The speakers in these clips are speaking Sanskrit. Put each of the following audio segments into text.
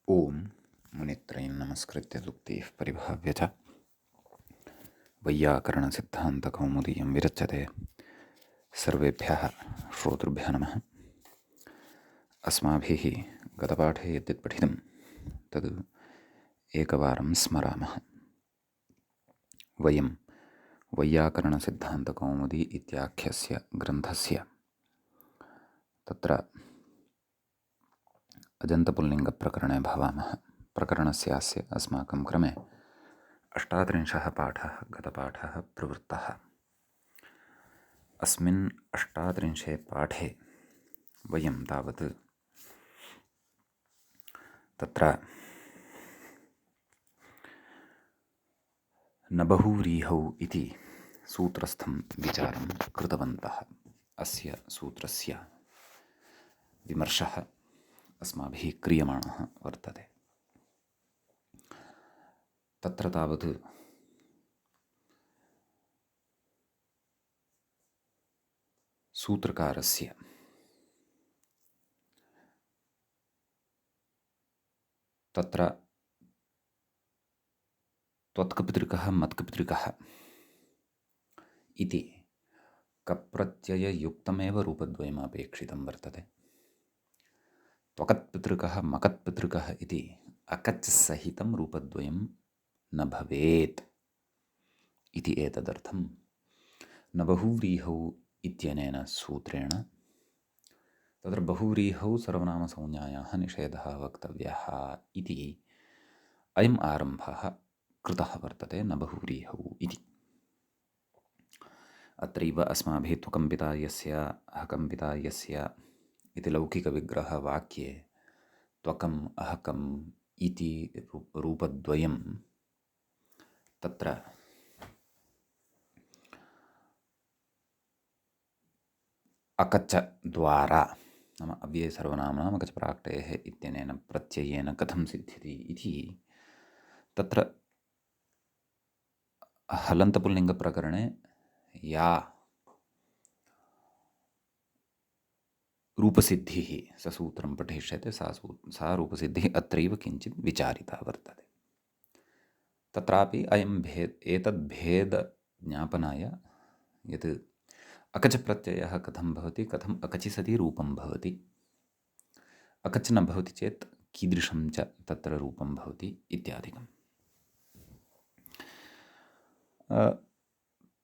ओम मुनित्रयं नमस्कृत्य दुक्तिः परिभाव्य च वैयाकरणसिद्धान्तकौमुदीयं विरच्यते सर्वेभ्यः श्रोतृभ्यः नमः। अस्माभिः गतपाठे यद्यत् पठितं तद् एकवारं स्मरामः। वयं वैयाकरणसिद्धान्तकौमुदी इत्याख्यस्य ग्रन्थस्य तत्र अजन्तपुल्लिङ्गप्रकरणे भवामः। प्रकरणस्यास्य अस्माकं क्रमे 38 पाठः गतपाठः प्रवृत्तः। अस्मिन् 38 पाठे वयं तावत् तत्र न बहुव्रीहौ इति सूत्रस्थं विचारं कृतवन्तः। अस्य सूत्रस्य विमर्शः अस्माभिः क्रियमाणः वर्तते। तत्र तावत् सूत्रकारस्य तत्र त्वत्कपितृकः मत्कपितृकः इति कप्रत्यययुक्तमेव रूपद्वयम् अपेक्षितं वर्तते। त्वकत्पितृकः मकत्पितृकः इति अकच् सहितं रूपद्वयं न भवेत् इति एतदर्थं न बहुव्रीहौ इत्यनेन सूत्रेण तत्र बहुव्रीहौ सर्वनामसंज्ञायाः निषेधः वक्तव्यः इति अयम् आरम्भः कृतः वर्तते न बहुव्रीहौ इति। अत्रैव अस्माभिः त्वकम्पिता यस्य अहकम्पिता यस्य इति लौकिकविग्रहवाक्ये त्वकम् अहकम् इति रूपद्वयं तत्र अकच्च द्वारा नाम अव्ययसर्वनाम्नाम् अकच् प्राक्तेः इत्यनेन प्रत्ययेन कथं सिद्ध्यति इति तत्र हलन्तपुल्लिङ्गप्रकरणे या रूपसिद्धिः ससूत्रं पठिष्यते सा रूपसिद्धिः अत्रैव किञ्चित् विचारिता वर्तते। तत्रापि एतद्भेदज्ञापनाय यत् अकच् प्रत्ययः कथं भवति, कथम् अकचि सति रूपं भवति, अकच् न भवति चेत् कीदृशं च तत्र रूपं भवति इत्यादिकम्।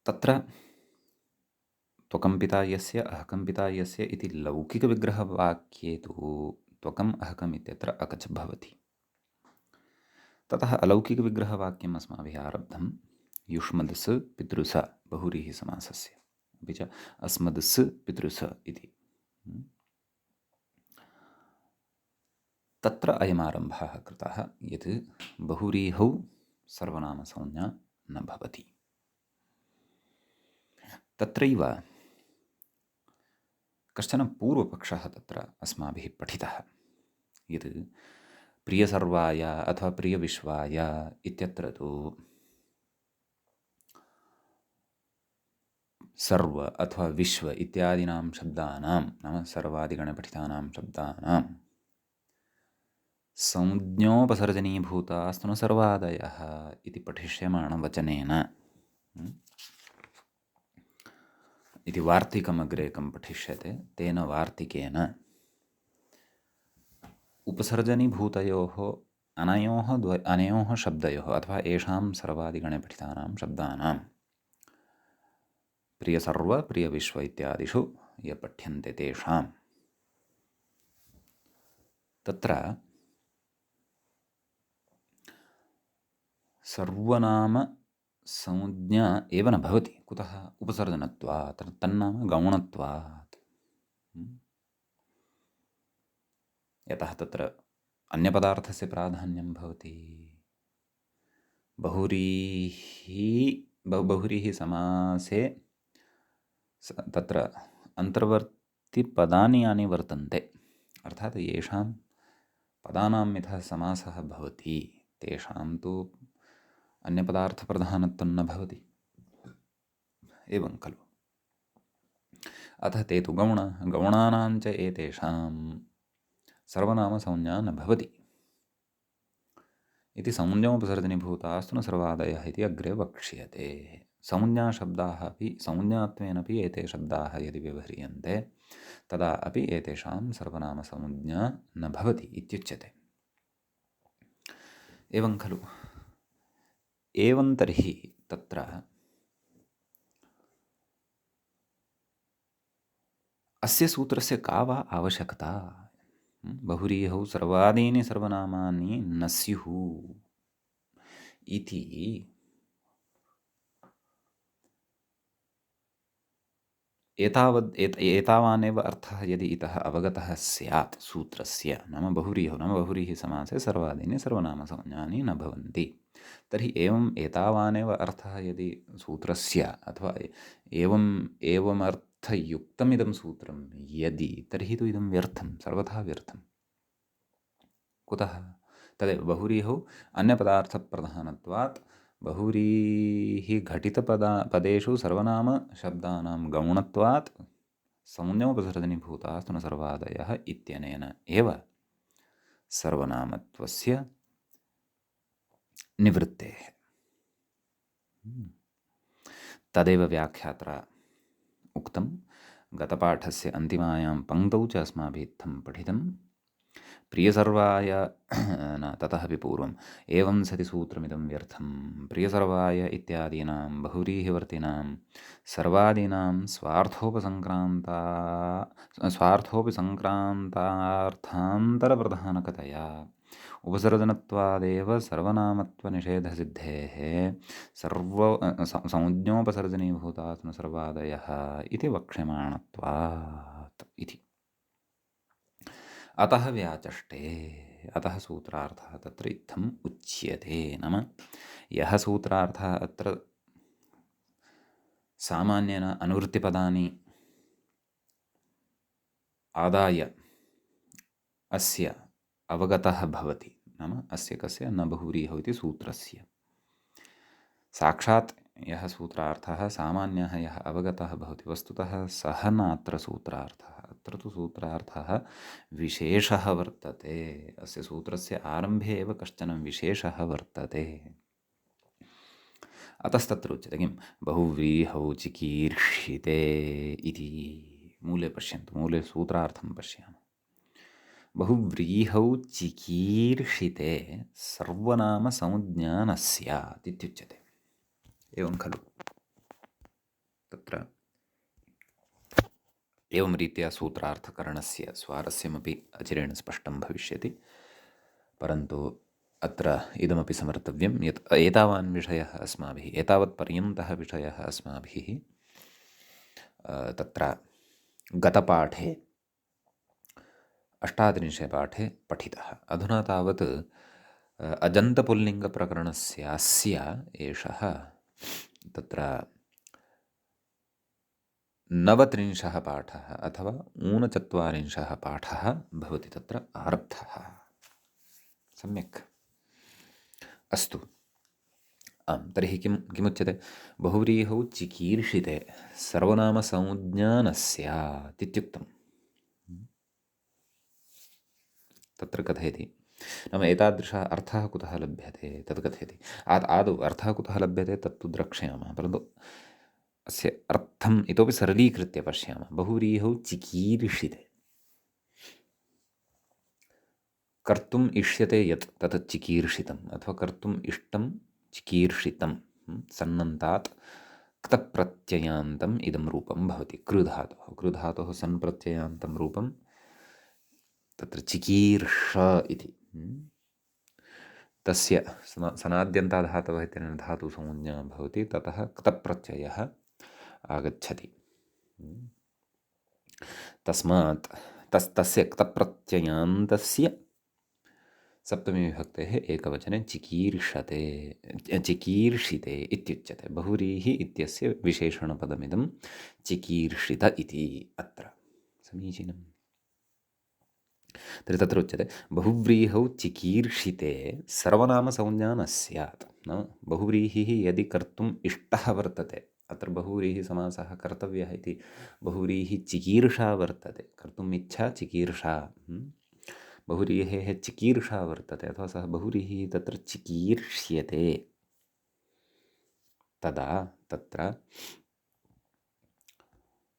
तत्र त्वकम्पिता यस्य अहकम्पिता यस्य इति लौकिकविग्रहवाक्ये तु त्वकम् अहकम् इत्यत्र अकच् भवति। ततः अलौकिकविग्रहवाक्यम् अस्माभिः आरब्धं युष्मद्स् पितृस बहुव्रीहिसमासस्य, अपि च अस्मद्स् पितृस इति। तत्र अयमारम्भः कृतः यत् बहुव्रीहौ सर्वनामसंज्ञा न भवति। तत्रैव कश्चन पूर्वपक्षः तत्र अस्माभिः पठितः यत् प्रियसर्वाय अथवा प्रियविश्वाय इत्यत्र तु सर्व अथवा विश्व इत्यादीनां शब्दानां नाम सर्वादिगणपठितानां शब्दानां संज्ञोपसर्जनीभूतास्तु न सर्वादयः इति पठिष्यमाणवचनेन इति वार्तिकमग्रेकं पठिष्यते। तेन वार्तिकेन उपसर्जनीभूतयोः अनयोः शब्दयोः अथवा येषां सर्वादिगणे पठितानां शब्दानां प्रियसर्व प्रियविश्व इत्यादिषु ये पठ्यन्ते तेषां तत्र सर्वनामसंज्ञा एव न भवति। कुतः? उपसर्जनत्वात्, तन्नाम गौणत्वात्। यतः तत्र अन्यपदार्थस्य प्राधान्यं भवति। बहुव्रीहिसमासे तत्र अन्तर्वर्तिपदानि यानि वर्तन्ते, अर्थात् येषां पदानां यथा समासः भवति तेषां तु अन्यपदार्थप्रधानत्वं न भवति। एवं खलु? अतः ते तु गौणानां च एतेषां सर्वनामसंज्ञा न भवति। इति संज्ञोपसर्जनीभूतास्तु न सर्वादयः इति अग्रे वक्ष्यते। संज्ञाशब्दाः अपि संज्ञात्वेनपि एते शब्दाः यदि व्यवह्रियन्ते तदा अपि एतेषां सर्वनामसंज्ञा न भवति इत्युच्यते। एवं खलु। एवं तर्हि तत्र अस्य सूत्रस्य का वा आवश्यकता? बहुव्रीहौ सर्वादीनि सर्वनामानि न स्युः इति एतावानेव अर्थः यदि इतः अवगतः स्यात् सूत्रस्य, नाम बहुव्रीहि समासे सर्वादीनि सर्वनामसंज्ञानि न भवन्ति, तर्हि एतावानेव अर्थः यदि सूत्रस्य अथवा एवमर्थयुक्तमिदं सूत्रं यदि, तर्हि तु इदं व्यर्थं, सर्वथा व्यर्थं। कुतः? तदेव बहुव्रीहौ अन्यपदार्थप्रधानत्वात् बहुव्रीहिघटितपदेषु सर्वनामशब्दानां गौणत्वात् संज्ञोपसर्जनीभूतास्तु न सर्वादयः इत्यनेन एव सर्वनामत्वस्य निवृत्तेः। तदेव व्याख्यात्रा उक्तं। गतपाठस्य अन्तिमायां पङ्क्तौ च अस्माभिः इत्थं पठितं। प्रियसर्वाय न ततः अपि पूर्वम् एवं सति सूत्रमिदं व्यर्थं प्रियसर्वाय इत्यादीनां बहुव्रीहिवर्तिनां सर्वादीनां स्वार्थोपसङ्क्रान्तार्थान्तरप्रधानकतया उपसर्जनत्वादेव सर्वनामत्वनिषेधसिद्धेः संज्ञोपसर्जनीभूतात् न सर्वादयः इति वक्ष्यमाणत्वात् इति। अतः व्याचष्टे, अतः सूत्रार्थः तत्र इत्थम् उच्यते। नाम यः सूत्रार्थः अत्र सामान्येन अनुवृत्तिपदानि आदाय अस्य अवगतः भवति, नाम अस्य कस्य न बहुव्रीहौ इति सूत्रस्य साक्षात् यः सूत्रार्थः सामान्यः यः अवगतः भवति, वस्तुतः सः नात्र सूत्रार्थः। अत्र तु सूत्रार्थः विशेषः वर्तते। अस्य सूत्रस्य आरम्भे एव कश्चन विशेषः वर्तते। अतस्तत्र उच्यते किं बहुव्रीहौ चिकीर्षिते इति। मूले पश्यन्तु, मूले सूत्रार्थं पश्यामः। बहुव्रीहौ चिकीर्षिते सर्वनामसंज्ञा न स्यात् इत्युच्यते। एवं खलु। तत्र एवं रीत्या सूत्रार्थकरणस्य स्वारस्यमपि अचिरेण स्पष्टं भविष्यति। परन्तु अत्र इदमपि समर्थव्यं यत् एतावान् विषयः अस्माभिः, एतावत्पर्यन्तः विषयः अस्माभिः तत्र गतपाठे 38 पाठे पठितः। अधुना तावत् अजन्तपुल्लिङ्गप्रकरणस्यास्य एषः तत्र 39 पाठः अथवा 39 पाठः भवति तत्र आरब्धः। सम्यक्। अस्तु। आं, तर्हि किमुच्यते? बहुव्रीहौ चिकीर्षिते सर्वनामसंज्ञा न स्यात् इत्युक्तं। तत्र कथयति, नाम एतादृशः अर्थः कुतः लभ्यते तत् कथयति। आदौ अर्थः कुतः लभ्यते तत्तु द्रक्ष्यामः, परन्तु अस्य अर्थम् इतोपि सरलीकृत्य पश्यामः। बहुव्रीहौ चिकीर्षिते, कर्तुम् इष्यते यत् तत् चिकीर्षितम्, अथवा कर्तुम् इष्टं चिकीर्षितं। सन्नन्तात् क्तप्रत्ययान्तम् इदं रूपं भवति। कृधातोः सन्प्रत्ययान्तं रूपं तत्र चिकीर्ष इति। तस्य सनाद्यन्ताधातवः इत्यनेन धातुसंज्ञा भवति, ततः क्तप्रत्ययः आगच्छति। तस्मात् तस्य क्तप्रत्ययान्तस्य सप्तमी विभक्तेः एकवचने चिकीर्षिते इत्युच्यते। बहुव्रीहि इत्यस्य विशेषणपदमिदं चिकीर्षित इति अत्र। समीचीनम्। तर्हि तत्र उच्यते बहुव्रीहौ चिकीर्षिते सर्वनामसंज्ञा न स्यात्। नाम बहुव्रीहिः यदि कर्तुम् इष्टः वर्तते, अत्र बहुव्रीहिसमासः कर्तव्यः इति बहुव्रीहि चिकीर्षा वर्तते, कर्तुम् इच्छा चिकीर्षा। बहुव्रीहेः चिकीर्षा वर्तते अथवा सः बहुव्रीहिः तत्र चिकीर्ष्यते, तदा तत्र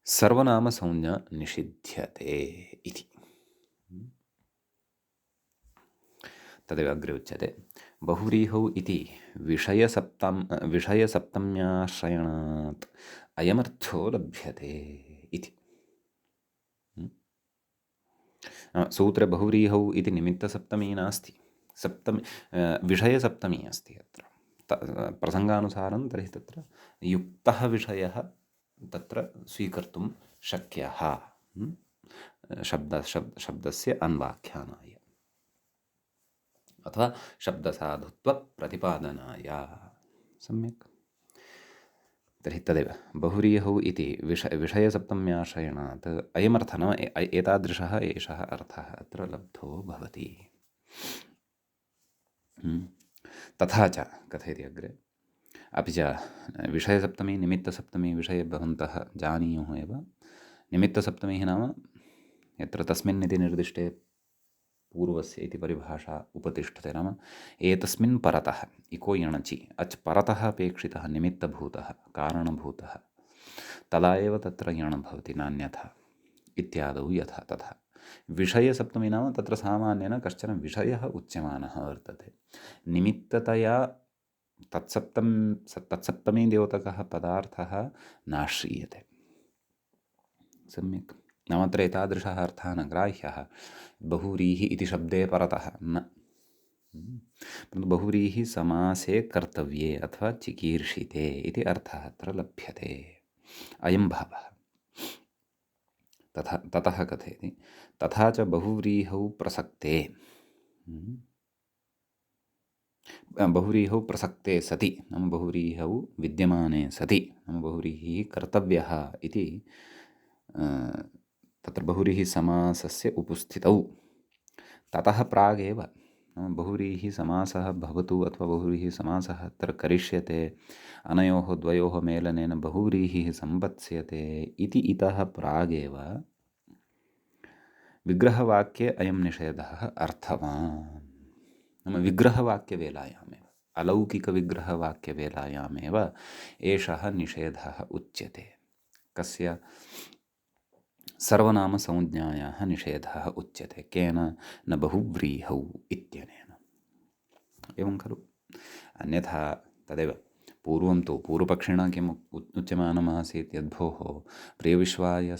सर्वनामसंज्ञा निषिध्यते इति। तदेव अग्रे उच्यते। बहुव्रीहौ इति विषयसप्तम्याश्रयणात् अयमर्थो लभ्यते इति। सूत्रे बहुव्रीहौ इति निमित्तसप्तमी नास्ति, विषयसप्तमी अस्ति अत्र प्रसङ्गानुसारं। तर्हि तत्र युक्तः विषयः तत्र स्वीकर्तुं शक्यः शब्दस्य अन्वाख्यानाय अथवा शब्दसाधुत्वप्रतिपादनाय। सम्यक्। तर्हि तदेव बहुव्रीहौ इति विषयसप्तम्याश्रयणात् अयमर्थः नाम एतादृशः एषः अर्थः अत्र लब्धो भवति। तथा च कथयति अग्रे, अपि च विषयसप्तमी निमित्तसप्तमी विषये भवन्तः जानीयुः एव। निमित्तसप्तमीः नाम यत्र तस्मिन् इति निर्दिष्टे पूर्वस्य इति परिभाषा उपतिष्ठते, नाम एतस्मिन् परतः इको यणचि अच् परतः अपेक्षितः निमित्तभूतः कारणभूतः, तदा एव तत्र यण भवति, नान्यथा। इत्यादौ यथा तथा। विषयसप्तमी नाम तत्र सामान्येन कश्चन विषयः उच्यमानः वर्तते। निमित्ततया तत्सप्तमी द्योतकः पदार्थः नाश्रीयते। सम्यक्। नाम अत्र एतादृशः अर्थः न ग्राह्यः बहुव्रीहि इति शब्दे परतः न, परन्तु बहुव्रीहि समासे कर्तव्ये अथवा चिकीर्षिते इति अर्थः अत्र लभ्यते, अयं भावः। ततः कथयति, तथा च बहुव्रीहौ प्रसक्ते, बहुव्रीहौ प्रसक्ते सति नाम बहुव्रीहौ विद्यमाने सति नाम बहुव्रीहिः कर्तव्यः इति तत्र बहुव्रीहि समासस्य उपस्थितौ ततः प्रागेव नाम बहुव्रीहि समासः भवतु अथवा बहुव्रीहि समासः अत्र करिष्यते, अनयोः द्वयोः मेलनेन बहुव्रीहिः सम्पत्स्यते इति इतः प्रागेव विग्रहवाक्ये अयं निषेधः अर्थवान्। नाम विग्रहवाक्यवेलायामेव, अलौकिकविग्रहवाक्यवेलायामेव एषः निषेधः उच्यते। कस्य? सर्वनामसंज्ञायाः निषेधः उच्यते। केन? न बहुव्रीहौ इत्यनेन। एवं खलु? अन्यथा तदेव पूर्वं तु पूर्वपक्षिणा किम् उच्यमानमासीत् यद्भोः प्रियविश्वाय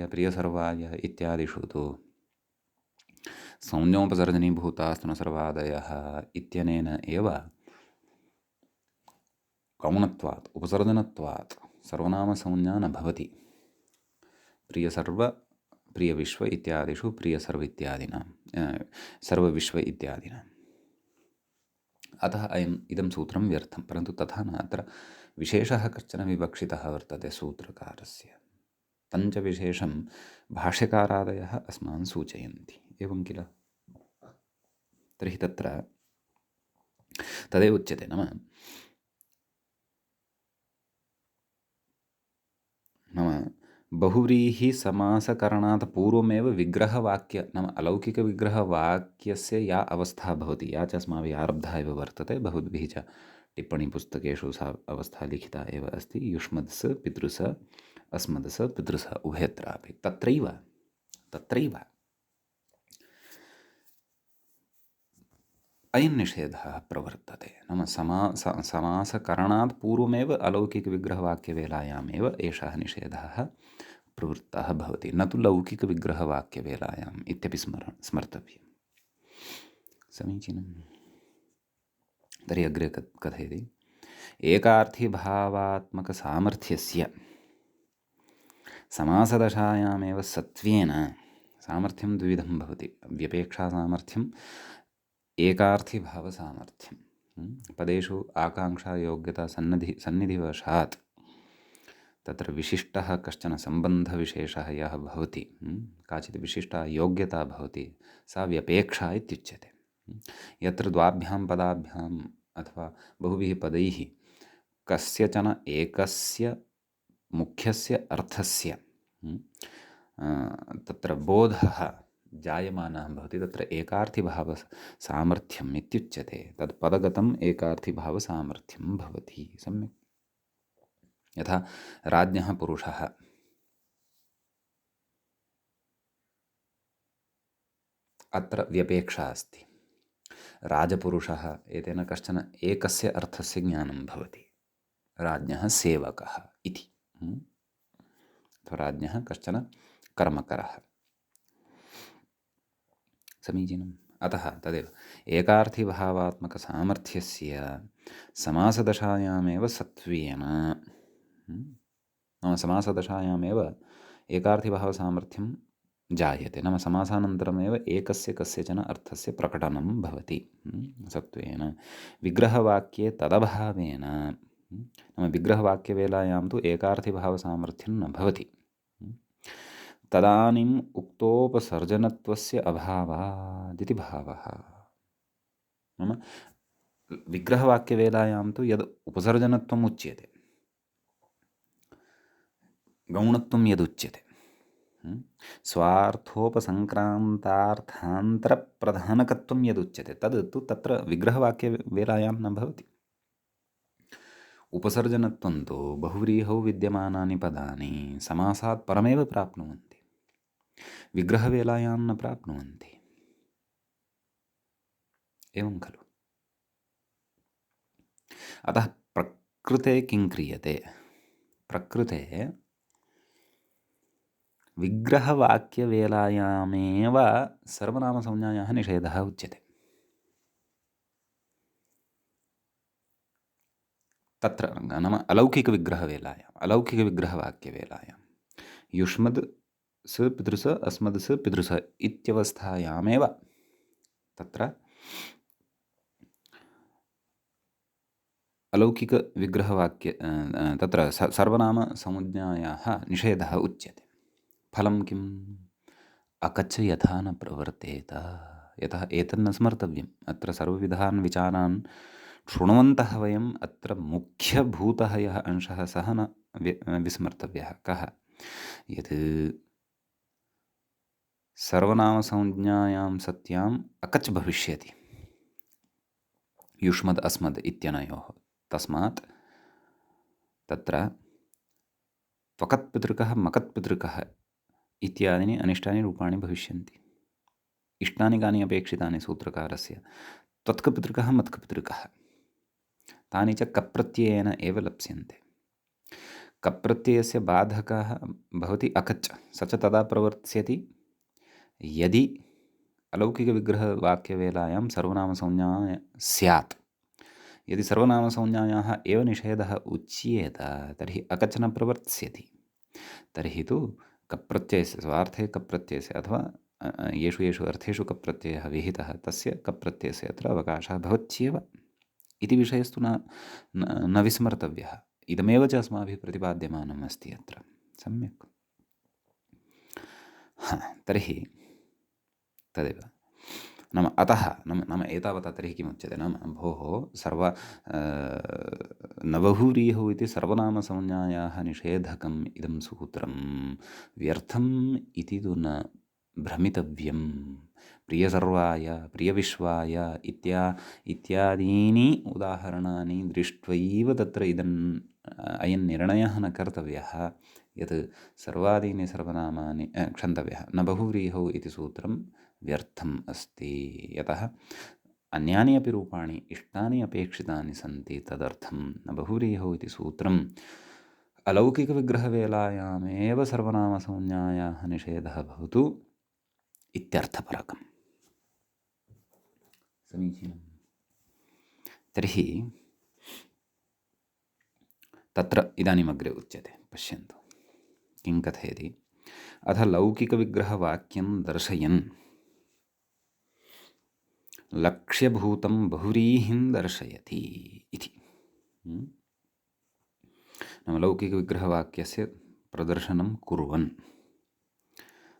प्रियसर्वाय इत्यादिषु तु संज्ञोपसर्जनीभूतास्तनसर्वादयः इत्यनेन एव गौणत्वात् उपसर्जनत्वात् सर्वनामसंज्ञा न भवति। प्रियसर्व प्रियविश्व इत्यादिषु प्रियसर्व इत्यादिना सर्वविश्व इत्यादिना। अतः इदं सूत्रं व्यर्थं। परन्तु तथा न, अत्र विशेषः कश्चन विवक्षितः वर्तते सूत्रकारस्य। तञ्च विशेषं भाष्यकारादयः अस्मान् सूचयन्ति। एवं किल? तर्हि तत्र तदेव उच्यते, नाम बहुव्रीहि समासकरणात् पूर्वमेव विग्रहवाक्य नाम अलौकिकविग्रहवाक्यस्य या अवस्था भवति, या च अस्माभिः आरब्धा एव वर्तते, बहुद्भिः च टिप्पणीपुस्तकेषु सा अवस्था लिखिता एव अस्ति, युष्मद्स पितृस अस्मदस पितृस उभयत्रापि। तत्रैव अयं निषेधः प्रवर्तते। नाम समासकरणात् पूर्वमेव अलौकिकविग्रहवाक्यवेलायामेव एषः निषेधः प्रवृत्तः भवति, न तु लौकिकविग्रहवाक्यवेलायाम् इत्यपि स्मर्तव्यम्। समीचीनम्। तर्हि अग्रे कथयति, एकार्थीभावात्मकसामर्थ्यस्य समासदशायामेव सत्त्वेन सामर्थ्यं द्विविधं भवति। व्यपेक्षासामर्थ्यम्, एकार्थीभावसामर्थ्यं। पदेषु आकाङ्क्षा योग्यता सन्निधिवशात् तत्र विशिष्टः कश्चन सम्बन्धविशेषः यः भवति, काचित् विशिष्टा योग्यता भवति, सा व्यपेक्षा इत्युच्यते। यत्र द्वाभ्यां पदाभ्याम् अथवा बहुभिः पदैः कस्यचन एकस्य मुख्यस्य अर्थस्य तत्र बोधः जायमानः भवति तत्र एकार्थीभावसामर्थ्यम् इत्युच्यते। तत् पदगतम् एकार्थीभावसामर्थ्यं भवति। सम्यक्। यथा राज्ञः पुरुषः, अत्र व्यपेक्षा अस्ति। राजपुरुषः एतेन कश्चन एकस्य अर्थस्य ज्ञानं भवति, राज्ञः सेवकः इति। अथवा राज्ञः कश्चन कर्मकरः। समीचीनम्। अतः तदेव एकार्थीभावात्मकसामर्थ्यस्य समासदशायामेव सत्त्वेन, नाम समासदशायामेव एकार्थीभावसामर्थ्यं जायते, नाम समासानन्तरमेव एकस्य कस्यचन अर्थस्य प्रकटनं भवति सत्त्वेन। विग्रहवाक्ये तदभावेन, नाम विग्रहवाक्यवेलायां तु एकार्थीभावसामर्थ्यं न भवति। तदानीम् उक्तोपसर्जनत्वस्य अभावादिति भावः। नाम विग्रहवाक्यवेलायां तु यद् उपसर्जनत्वम् उच्यते, गौणत्वं यदुच्यते, स्वार्थोपसङ्क्रान्तार्थान्तरप्रधानकत्वं यदुच्यते तद् तु तत्र विग्रहवाक्यवेलायां न भवति। उपसर्जनत्वं तु बहुव्रीहौ विद्यमानानि पदानि समासात् परमेव प्राप्नुवन्ति, विग्रहवेलायां न प्राप्नुवन्ति। एवं खलु। अतः प्रकृते किं क्रियते? प्रकृते विग्रहवाक्यवेलायामेव सर्वनामसंज्ञायाः निषेधः उच्यते। तत्र नाम अलौकिकविग्रहवेलायाम्, अलौकिकविग्रहवाक्यवेलायां युष्मद् स पितृस अस्मद् स पितृस इत्यवस्थायामेव तत्र अलौकिकविग्रहवाक्य तत्र सर्वनामसंज्ञायाः निषेधः उच्यते। फलं किम्? अकच्च यथा न प्रवर्तेत। यतः एतन्न स्मर्तव्यम्। अत्र सर्वविधान् विचारान् शृण्वन्तः वयम् अत्र मुख्यभूतः यः अंशः सः न विस्मर्तव्यः। कः? यत् सर्वनामसंज्ञायां सत्याम् अकच् भविष्यति युष्मद् अस्मद् इत्यनयोः। तस्मात् तत्र त्वकत्पितृकः मकत्पितृकः इत्यादीनि अनिष्टानि रूपाणि भविष्यन्ति। इष्टानि कानि अपेक्षितानि सूत्रकारस्य? त्वत्कपितृकः मत्कपितृकः। तानि च कप्रत्ययेन एव लप्स्यन्ते। कप्रत्ययस्य बाधकः भवति अकच्, स च तदा प्रवर्त्स्यति यदि अलौकिकविग्रहवाक्यवेलायां सर्वनामसंज्ञा स्यात्। यदि सर्वनामसंज्ञायाः एव निषेधः उच्येत तर्हि अकच् न प्रवर्त्स्यति। तर्हि तु कप्रत्ययस्य, स्वार्थे कप्रत्ययस्य अथवा येषु येषु अर्थेषु कप्रत्ययः विहितः तस्य कप्रत्ययस्य अत्र अवकाशः भवत्येव इति विषयस्तु न विस्मर्तव्यः। इदमेव च अस्माभिः प्रतिपाद्यमानम् अस्ति अत्र। सम्यक्। तर्हि तदेव नाम अतः नाम एतावता तर्हि किमुच्यते? नाम भोः नवभूरियौ इति सर्वनामसंज्ञायाः निषेधकम् इदं सूत्रं व्यर्थम् इति तु न भ्रमितव्यं। प्रियसर्वाय, प्रियविश्वाय इत्यादीनि उदाहरणानि दृष्ट्वैव तत्र अयं निर्णयः न कर्तव्यः यत् सर्वादीनि सर्वनामानि क्षन्तव्यः न बहुव्रीहौ इति सूत्रं व्यर्थम् अस्ति। यतः अन्यानि अपि रूपाणि इष्टानि अपेक्षितानि सन्ति, तदर्थं न बहुव्रीहौ इति सूत्रम् अलौकिकविग्रहवेलायामेव सर्वनामसंज्ञायाः निषेधः भवतु इत्यर्थपरकम्। समीचीनम्। तर्हि तत्र इदानीमग्रे उच्यते, पश्यन्तु किं कथयति। अथ लौकिकविग्रहवाक्यं दर्शयन् लक्ष्यभूतं बहुव्रीहिं दर्शयति इति। नाम लौकिकविग्रहवाक्यस्य प्रदर्शनं कुर्वन्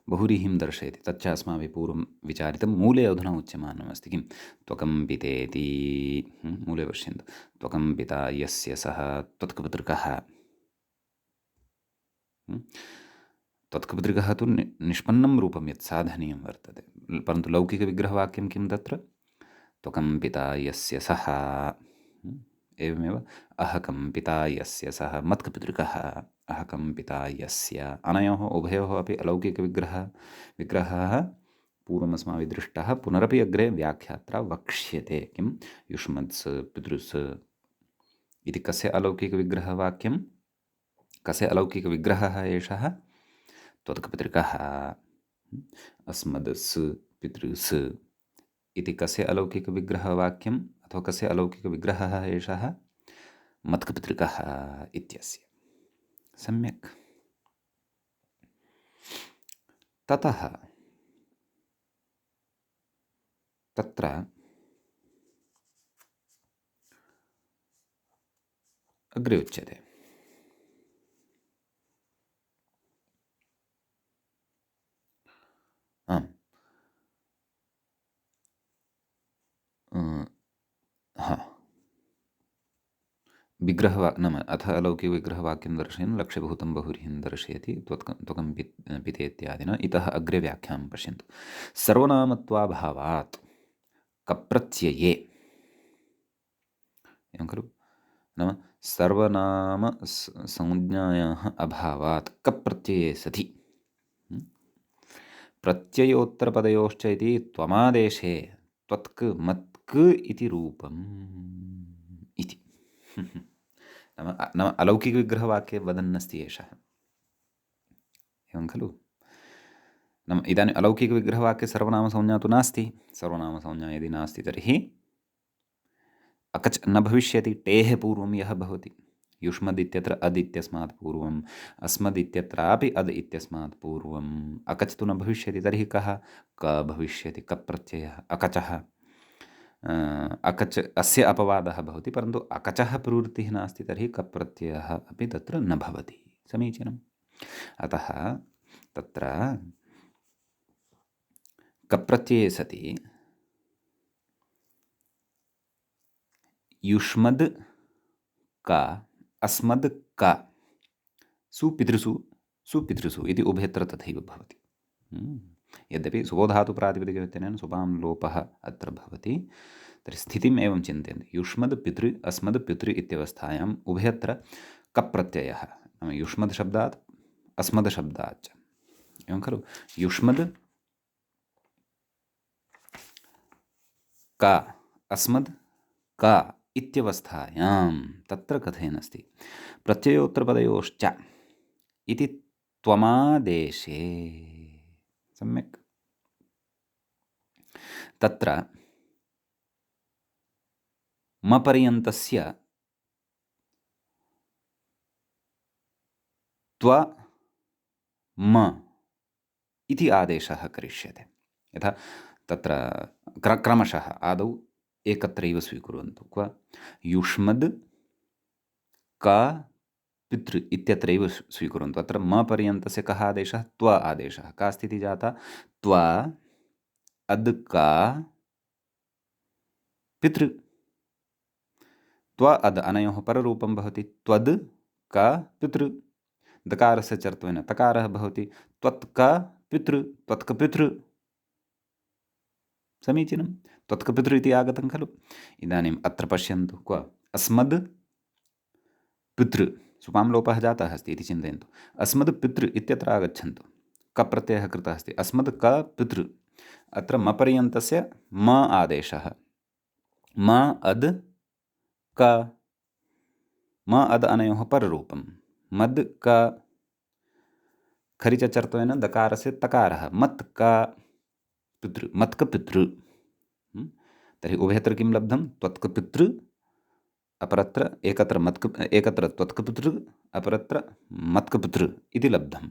बहुव्रीहिं दर्शयति। तच्च अस्माभिः पूर्वं विचारितं मूले अधुना उच्यमानमस्ति। किं? त्वकं पितेति। मूले पश्यन्तु। त्वकं पिता यस्य सः त्वत्कपितृकः। त्वत्कपितृकः तु निष्पन्नं रूपं यत् साधनीयं वर्तते, परन्तु लौकिकविग्रहवाक्यं किं तत्र? त्वकं पिता यस्य सः, एवमेव अहकं पिता यस्य सः मत्कपितृकः, अहकं पिता यस्य, अनयोः उभयोः अपि अलौकिकविग्रहः पूर्वमस्माभिः दृष्टः, पुनरपि अग्रे व्याख्यात्रा वक्ष्यते। किं? युष्मत्स् पितृस् इति कस्य अलौकिकविग्रहवाक्यं? कस्य अलौकिकविग्रहः एषः? त्वत्कपितृकः। अस्मदस् पितृस् इति कस्य अलौकिकविग्रहवाक्यम् अथवा कस्य अलौकिकविग्रहः एषः? मत्कपितृकः इत्यस्य। सम्यक्। ततः तत्र अग्रे उच्यते, आम्, नाम अथ अलौकिकविग्रहवाक्यं दर्शयन् लक्ष्यभूतं बहुव्रीहिं दर्शयति त्वकं पिते इत्यादिना। इतः अग्रे व्याख्यां पश्यन्तु। सर्वनामत्वाभावात् कप्रत्यये, एवं खलु? नाम सर्वनाम संज्ञायाः अभावात् कप्रत्यये सति प्रत्ययोत्तरपदयोश्च इति त्वमादेशे त्वत्क् मत्क् इति रूपम् इति। नाम अलौकिकविग्रहवाक्ये वदन्नस्ति एषः, एवं खलु? नाम इदानीम् अलौकिकविग्रहवाक्ये सर्वनामसंज्ञा तु नास्ति। सर्वनामसंज्ञा यदि नास्ति तर्हि अकच् न भविष्यति। टेः पूर्वं यः भवति, युष्मद् इत्यत्र अद् इत्यस्मात् पूर्वम्, अस्मद् इत्यत्रापि अद् इत्यस्मात् पूर्वम् अकच् तु न भविष्यति। तर्हि कः? क भविष्यति, कप्रत्ययः, अकचः। अकच् अस्य अपवादः भवति, परन्तु अकचः प्रवृत्तिः नास्ति, तर्हि कप्रत्ययः अपि तत्र न भवति। समीचीनम्। अतः तत्र कप्रत्यये सति युष्मद् का, अस्मद् का, सुपितृसु सुपितृसु इति उभयत्र तथैव भवति। यद्यपि सुबोधातुप्रातिपदिकव्यत्यनेन सुपां लोपः अत्र भवति, तर्हि स्थितिम् एवं चिन्तयन्ति। युष्मद् पितृ अस्मद् पितृ इत्यवस्थायाम् उभयत्र कप्रत्ययः, नाम युष्मद् शब्दात् अस्मद् शब्दात् च, एवं खलु? युष्मद् का, अस्मद् का इत्यवस्थायां तत्र कथयन् प्रत्ययोत्तरपदयोश्च इति त्वमादेशे। सम्यक्। तत्र मपर्यन्तस्य त्व म इति आदेशः करिष्यते। यथा तत्र क्रमशः आदौ एकत्रैव स्वीकुर्वन्तु। क्व? युष्मद् का पितृ इत्यत्रैव स्वीकुर्वन्तु। अत्र म पर्यन्तस्य कः आदेशः? त्व आदेशः। का स्थितिः जाता? त्व अद् का पितृ। त्व अद् अनयोः पररूपं भवति त्वद् का पितृ। दकारस्य चर्त्वेन तकारः भवति त्वत्क पितृ, त्वत्क पितृ। समीचीनं। त्वत्क पितृ इति आगतं खलु? इदानीम् अत्र पश्यन्तु। क्व? अस्मद् पितृ, सुपां लोपः जातः अस्ति इति चिन्तयन्तु। अस्मद् पितृ इत्यत्र आगच्छन्तु। कप्रत्ययः कृतः अस्ति। अस्मद् क पितृ। अत्र मपर्यन्तस्य म आदेशः। म अद् क, म अद् अनयोः पररूपं। मद् क, खरिचचर्त्वेन दकारस्य तकारः मत् क पितृ, मत्क पितृ। तर्हि उभयत्र किं लब्धं? त्वत्क पितृ, अपरत्र एकत्र त्वत्क पितृ, अपरत्र मत्क पितृ इति लब्धं।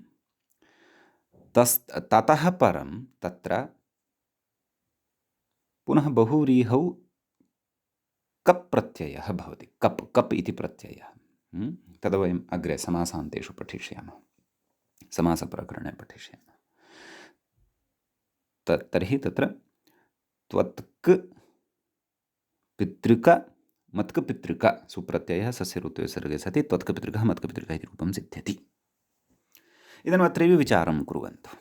ततः परं तत्र पुनः बहुव्रीहौ कप् प्रत्ययः भवति। कप् कप् इति प्रत्ययः। तद् वयम् अग्रे समासान्तेषु पठिष्यामः, समासप्रकरणे पठिष्यामः। तर्हि तत्र त्वत्क पितृक मत्क पितृक सुप्रत्ययः सस्य ऋत्विसर्गे सति त्वत्क पितृकः मत्क पितृकः इति रूपं सिद्ध्यति। इदानीम् अत्रैव विचारं कुर्वन्तु।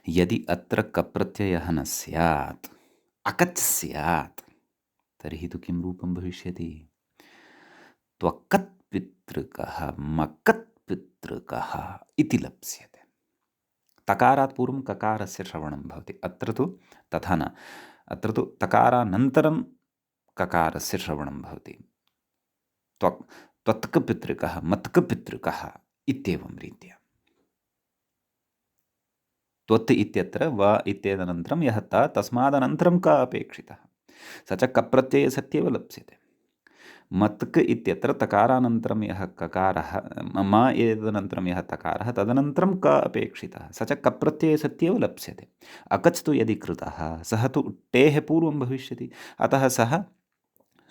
यदि अत्र कप्रत्ययः न स्यात्, अकच् स्यात्, तर्हि तु किं रूपं भविष्यति? त्वकत्पितृकः मकत्पितृकः इति लप्स्यते। तकारात् पूर्वं ककारस्य श्रवणं भवति। अत्र तु तथा न, अत्र तु तकारानन्तरं ककारस्य श्रवणं भवति। त्वत्कपितृकः मत्कपितृकः इत्येवं रीत्या। त्वत् इत्यत्र व इत्येतदनन्तरं यः त तस्मादनन्तरं क अपेक्षितः, स च कप्रत्यये सत्येव लप्स्यते। मत्क इत्यत्र तकारानन्तरं यः ककारः, म एतदनन्तरं यः तकारः, तदनन्तरं क अपेक्षितः, स च कप्रत्यये सत्येव लप्स्यते। अकच् तु यदि कृतः, सः तु टेः पूर्वं भविष्यति, अतः सः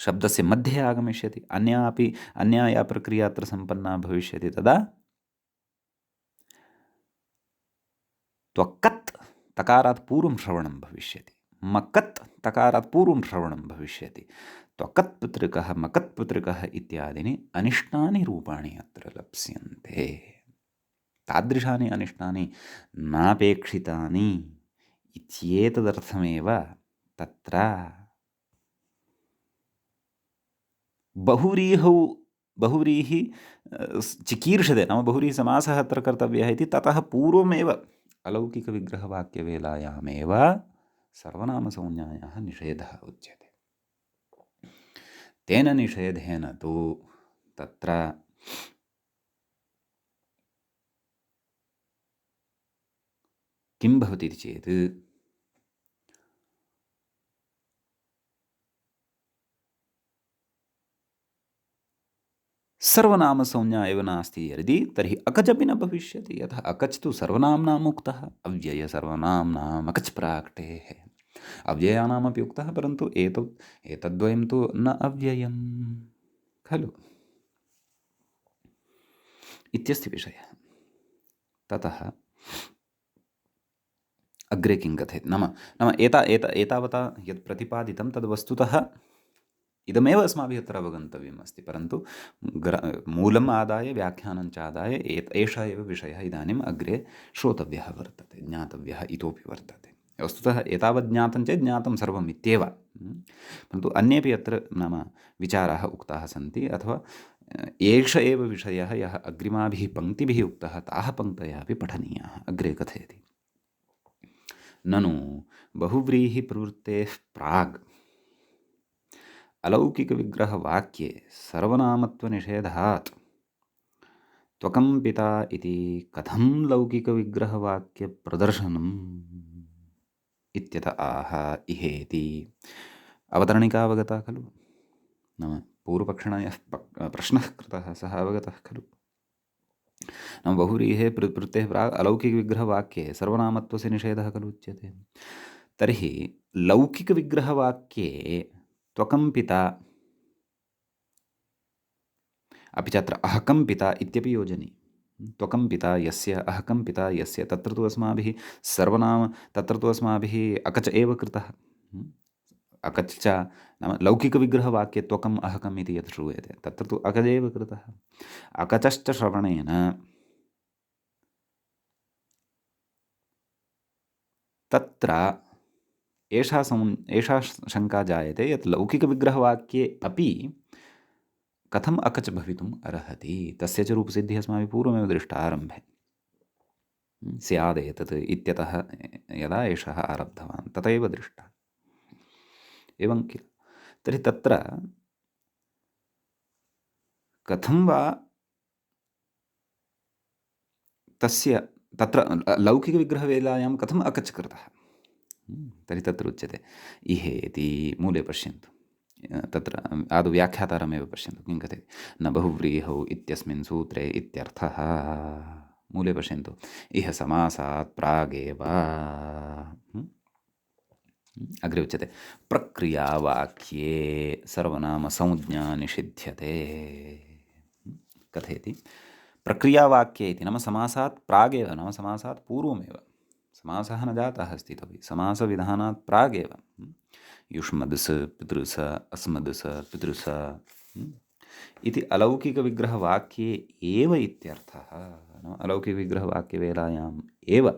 शब्दस्य मध्ये आगमिष्यति। अन्या या प्रक्रिया अत्र सम्पन्ना भविष्यति, तदा त्वकत् तकारात् पूर्वं श्रवणं भविष्यति, मकत् तकारात् पूर्वं श्रवणं भविष्यति। त्वकत्पुत्रिकः मकत्पुत्रिकः इत्यादीनि अनिष्टानि रूपाणि अत्र लप्स्यन्ते। तादृशानि अनिष्टानि नापेक्षितानि इत्येतदर्थमेव तत्र बहुव्रीहि चिकीर्षते, नाम बहुव्रीहिसमासः अत्र कर्तव्यः इति ततः पूर्वमेव अलौकिकविग्रहवाक्यवेलायामेव सर्वनामसंज्ञायाः निषेधः उच्यते। तेन निषेधेन तु तत्र किं भवति इति चेत् सर्वनामसंज्ञा एव नास्ति यदि, तर्हि अकचपि न भविष्यति। यतः अकच् तु सर्वनाम्नाम् उक्तः, अव्ययसर्वनाम्नाम् अकच् प्राक्टेः। अव्ययानामपि उक्तः, परन्तु एतद्वयं तु न अव्ययं खलु इत्यस्ति विषयः। ततः अग्रे किं कथयति, नाम एतावता यत् प्रतिपादितं तद् वस्तुतः इदमेव अस्माभिः अत्र अवगन्तव्यम् अस्ति, परन्तु मूलम् आदाय व्याख्यानं च आदाय एषः एव विषयः इदानीम् अग्रे श्रोतव्यः वर्तते, ज्ञातव्यः इतोपि वर्तते। वस्तुतः एतावत् ज्ञातं चेत् ज्ञातं सर्वम् इत्येव, परन्तु अन्येपि अत्र नाम विचाराः उक्ताः सन्ति, अथवा एष एव विषयः यः अग्रिमाभिः पङ्क्तिभिः उक्तः, ताः पङ्क्तयः अपि पठनीयाः। अग्रे कथयति, ननु बहुव्रीहिप्रवृत्तेः प्राग् अलौकिकविग्रहवाक्ये सर्वनामत्वनिषेधात् त्वकं पिता इति कथं लौकिकविग्रहवाक्यप्रदर्शनम् इत्यत आह इहेति। अवतरणिका अवगता खलु, नाम पूर्वपक्षिणा यः प्रश्नः कृतः सः अवगतः खलु। नाम बहुव्रीहेः प्रवृत्तेः प्राग् अलौकिकविग्रहवाक्ये सर्वनामत्वस्य निषेधः खलु उच्यते। तर्हि लौकिकविग्रहवाक्ये त्वकं पिता, अपि च अत्र अहकं पिता इत्यपि योजनीयं। त्वकं पिता यस्य, अहकं पिता यस्य, तत्र तु अस्माभिः सर्वनाम, तत्र तु अस्माभिः अकच एव कृतः। अकच् च नाम लौकिकविग्रहवाक्ये त्वकम् अहकम् इति यत् श्रूयते, तत्र तु अकच एव कृतः। अकचश्च श्रवणेन तत्र एषा शङ्का जायते यत् लौकिकविग्रहवाक्ये अपि कथम् अकच भवितुम् अर्हति। तस्य च रूपसिद्धिः अस्माभिः पूर्वमेव दृष्टा आरम्भे। स्यादेतत् इत्यतः यदा एषः आरब्धवान् तथैव दृष्टा, एवं किल। तर्हि तत्र कथं वा तत्र लौकिकविग्रहवेलायां कथम् अकच् कृतः, तर्हि तत्र उच्यते इहेति। मूले पश्यन्तु, तत्र आदौ व्याख्यातारमेव पश्यन्तु किं कथयति, न बहुव्रीहौ इत्यस्मिन् सूत्रे इत्यर्थः। मूले पश्यन्तु, इह समासात् प्रागेव। अग्रे उच्यते प्रक्रियावाक्ये सर्वनामसंज्ञा निषिध्यते। कथयति प्रक्रियावाक्ये इति, नाम समासात् प्रागेव, नाम समासात् पूर्वमेव, समासः न जातः अस्ति इतोपि, समासविधानात् प्रागेव। युष्मद्स् पितृस अस्मद्स् पितृस इति अलौकिकविग्रहवाक्ये एव इत्यर्थः। अलौकिकविग्रहवाक्यवेलायाम् एव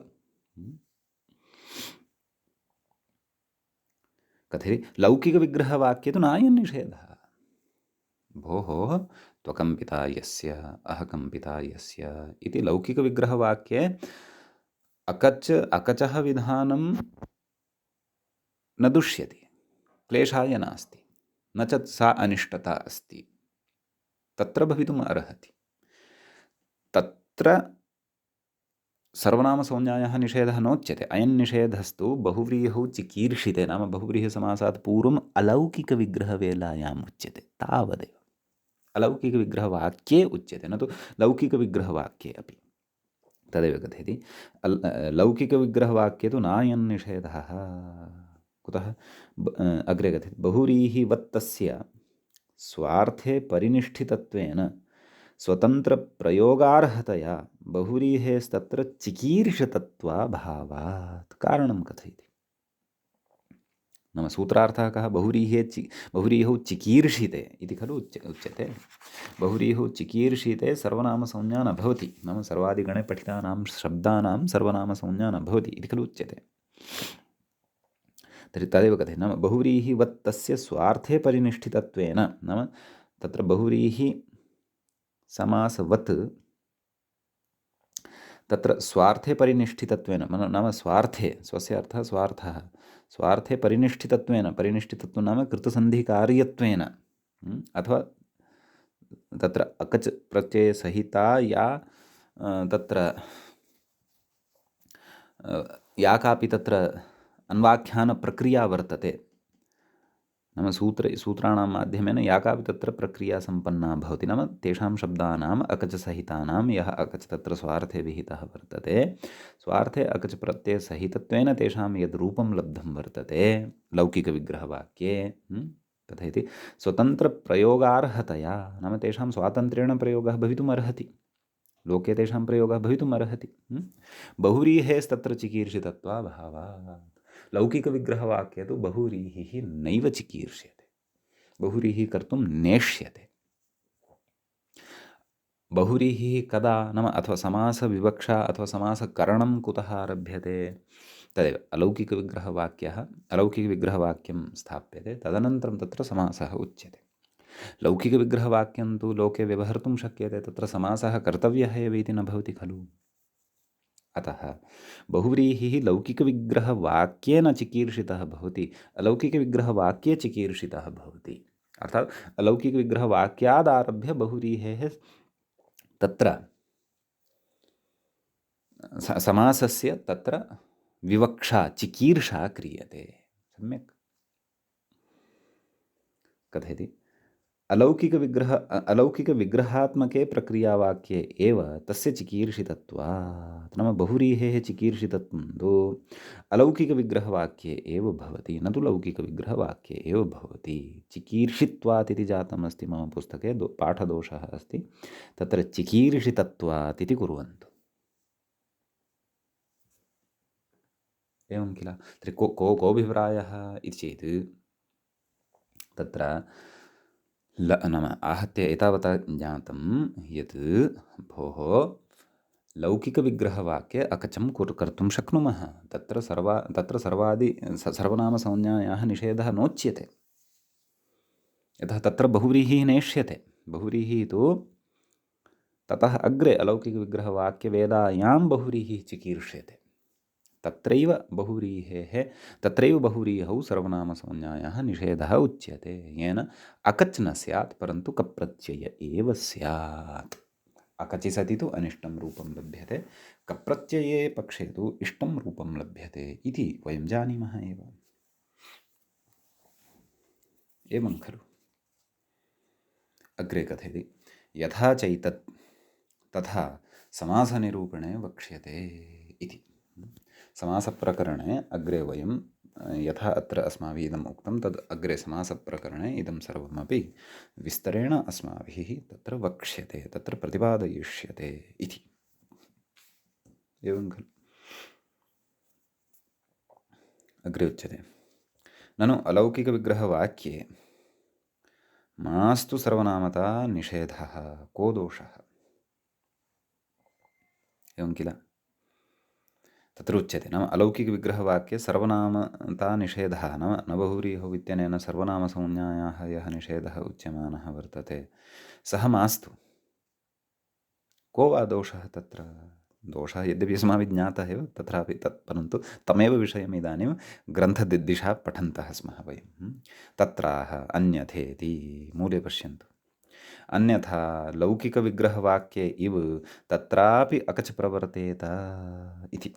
कथयति। लौकिकविग्रहवाक्ये तु नायं निषेधः। भोः त्वकम्पिता यस्य अहकम्पिता यस्य इति लौकिकविग्रहवाक्ये अकचः विधानं न दुष्यति, क्लेशाय नास्ति, न च सा अनिष्टता अस्ति, तत्र भवितुम् अर्हति। तत्र सर्वनामसंज्ञायाः निषेधः नोच्यते। अयं निषेधस्तु बहुव्रीहौ चिकीर्षिते, नाम बहुव्रीहिसमासात् पूर्वम् अलौकिकविग्रहवेलायाम् उच्यते, तावदेव। अलौकिकविग्रहवाक्ये उच्यते, न तु लौकिकविग्रहवाक्ये अपि। तदेव कथयति। लौकिकविग्रहवाक्ये तु नायं निषेधः। कुतः? अग्रे कथयति, बहुव्रीहिवत्तस्य स्वार्थे परिनिष्ठितत्वेन स्वतन्त्रप्रयोगार्हतया बहुव्रीहेस्तत्र चिकीर्षतत्वाभावात् कारणं कथयति। नाम सूत्रार्थः कः? बहुव्रीहौ चिकीर्षिते इति खलु उच्यते। बहुव्रीहौ चिकीर्षिते सर्वनामसंज्ञा न भवति, नाम सर्वादिगणे पठितानां शब्दानां सर्वनामसंज्ञा न भवति इति खलु उच्यते। तर्हि तदेव कथयति, नाम बहुव्रीहिवत्तस्य स्वार्थे परिनिष्ठितत्वेन, नाम तत्र बहुव्रीहि समासवत् तत्र स्वार्थे परिनिष्ठितत्वेन, नाम स्वार्थे, स्वस्य अर्थः स्वार्थः, स्वार्थे परिनिष्ठितत्वेन, परिनिष्ठितत्वं नाम कृतसन्धिकार्यत्वेन, अथवा तत्र अकच् प्रत्ययसहिता तत्र या कापि तत्र अन्वाख्यानप्रक्रिया वर्तते, नाम सूत्राणां माध्यमेन या कापि तत्र प्रक्रिया सम्पन्ना भवति, नाम तेषां शब्दानाम् अकचसहितानां यः अकच् तत्र स्वार्थे विहितः वर्तते, स्वार्थे अकच् प्रत्ययसहितत्वेन तेषां यद् रूपं लब्धं वर्तते लौकिकविग्रहवाक्ये, कथयति, स्वतन्त्रप्रयोगार्हतया, नाम तेषां स्वातन्त्र्येण प्रयोगः भवितुम् अर्हति, लोके तेषां प्रयोगः भवितुम् अर्हति। बहुव्रीहेस्तत्र चिकीर्षितत्वाभावात्। लौकिकविग्रहवाक्ये तु बहुव्रीहिः नैव चिकीर्ष्यते, बहुव्रीहिः कर्तुं नेष्यते। बहुव्रीहिः कदा? नाम अथवा समासविवक्षा अथवा समासकरणं कुतः आरभ्यते? तदेव अलौकिकविग्रहवाक्यं स्थाप्यते, तदनन्तरं तत्र समासः उच्यते। लौकिकविग्रहवाक्यं तु लोके व्यवहर्तुं शक्यते, तत्र समासः कर्तव्यः एव इति न भवति खलु। अतः बहुव्रीहिः लौकिकविग्रहवाक्ये न चिकीर्षितः भवति, अलौकिकविग्रहवाक्ये चिकीर्षितः भवति। अर्थात् अलौकिकविग्रहवाक्यादारभ्य बहुव्रीहेः तत्र समासस्य तत्र विवक्षा, चिकीर्षा क्रियते। सम्यक् कथयति, अलौकिकविग्रहात्मके प्रक्रियावाक्ये एव तस्य चिकीर्षितत्वात्, नाम बहुव्रीहेः चिकीर्षितत्वं तु अलौकिकविग्रहवाक्ये एव भवति, न तु लौकिकविग्रहवाक्ये एव भवति। चिकीर्षित्वात् इति जातमस्ति मम पुस्तके, पाठदोषः अस्ति, तत्र चिकीर्षितत्वात् इति कुर्वन्तु। एवं किल। तर्हि कोऽभिप्रायः इति चेत् तत्र नाम आहत्य एतावता ज्ञातं यत् भोः लौकिकविग्रहवाक्ये अकचं कर्तुं शक्नुमः, तत्र सर्वनामसंज्ञायाः निषेधः नोच्यते, यतः तत्र बहुव्रीहिः नेष्यते। बहुव्रीहिः तु ततः अग्रे अलौकिकविग्रहवाक्यवेदायां बहुव्रीहिः चिकीर्ष्यते, तत्रैव बहुव्रीहौ सर्वनामसंज्ञायाः निषेधः उच्यते, येन अकच् न स्यात्, परन्तु कप्रत्यय एव स्यात्। अकचि सति तु अनिष्टं रूपं लभ्यते, कप्रत्यये पक्षे तु इष्टं रूपं लभ्यते इति वयं जानीमः एव। एवं खलु। अग्रे कथयति, यथा चैतत् तथा समासनिरूपणे वक्ष्यते इति। समासप्रकरणे अग्रे वयं यथा अत्र अस्माभिः इदम् उक्तं तद् अग्रे समासप्रकरणे इदं सर्वमपि विस्तरेण अस्माभिः तत्र वक्ष्यते, तत्र प्रतिपादयिष्यते इति। एवं खलु। अग्रे उच्यते, ननु अलौकिकविग्रहवाक्ये मास्तु सर्वनामता निषेधः को दोषः एवं किल तत्र उच्यते नाम अलौकिकविग्रहवाक्ये सर्वनामता निषेधः नाम न बहुव्रीहौ इत्यनेन सर्वनामसंज्ञायाः यः निषेधः उच्यमानः वर्तते सः मास्तु को वा दोषः तत्र दोषः यद्यपि अस्माभिः ज्ञातः एव तथापि परन्तु तमेव विषयम् इदानीं ग्रन्थदिशा पठन्तः स्मः वयं तत्राह अन्यथेति मूले पश्यन्तु अन्यथा लौकिकविग्रहवाक्ये इव तत्रापि अकच प्रवर्तेत इति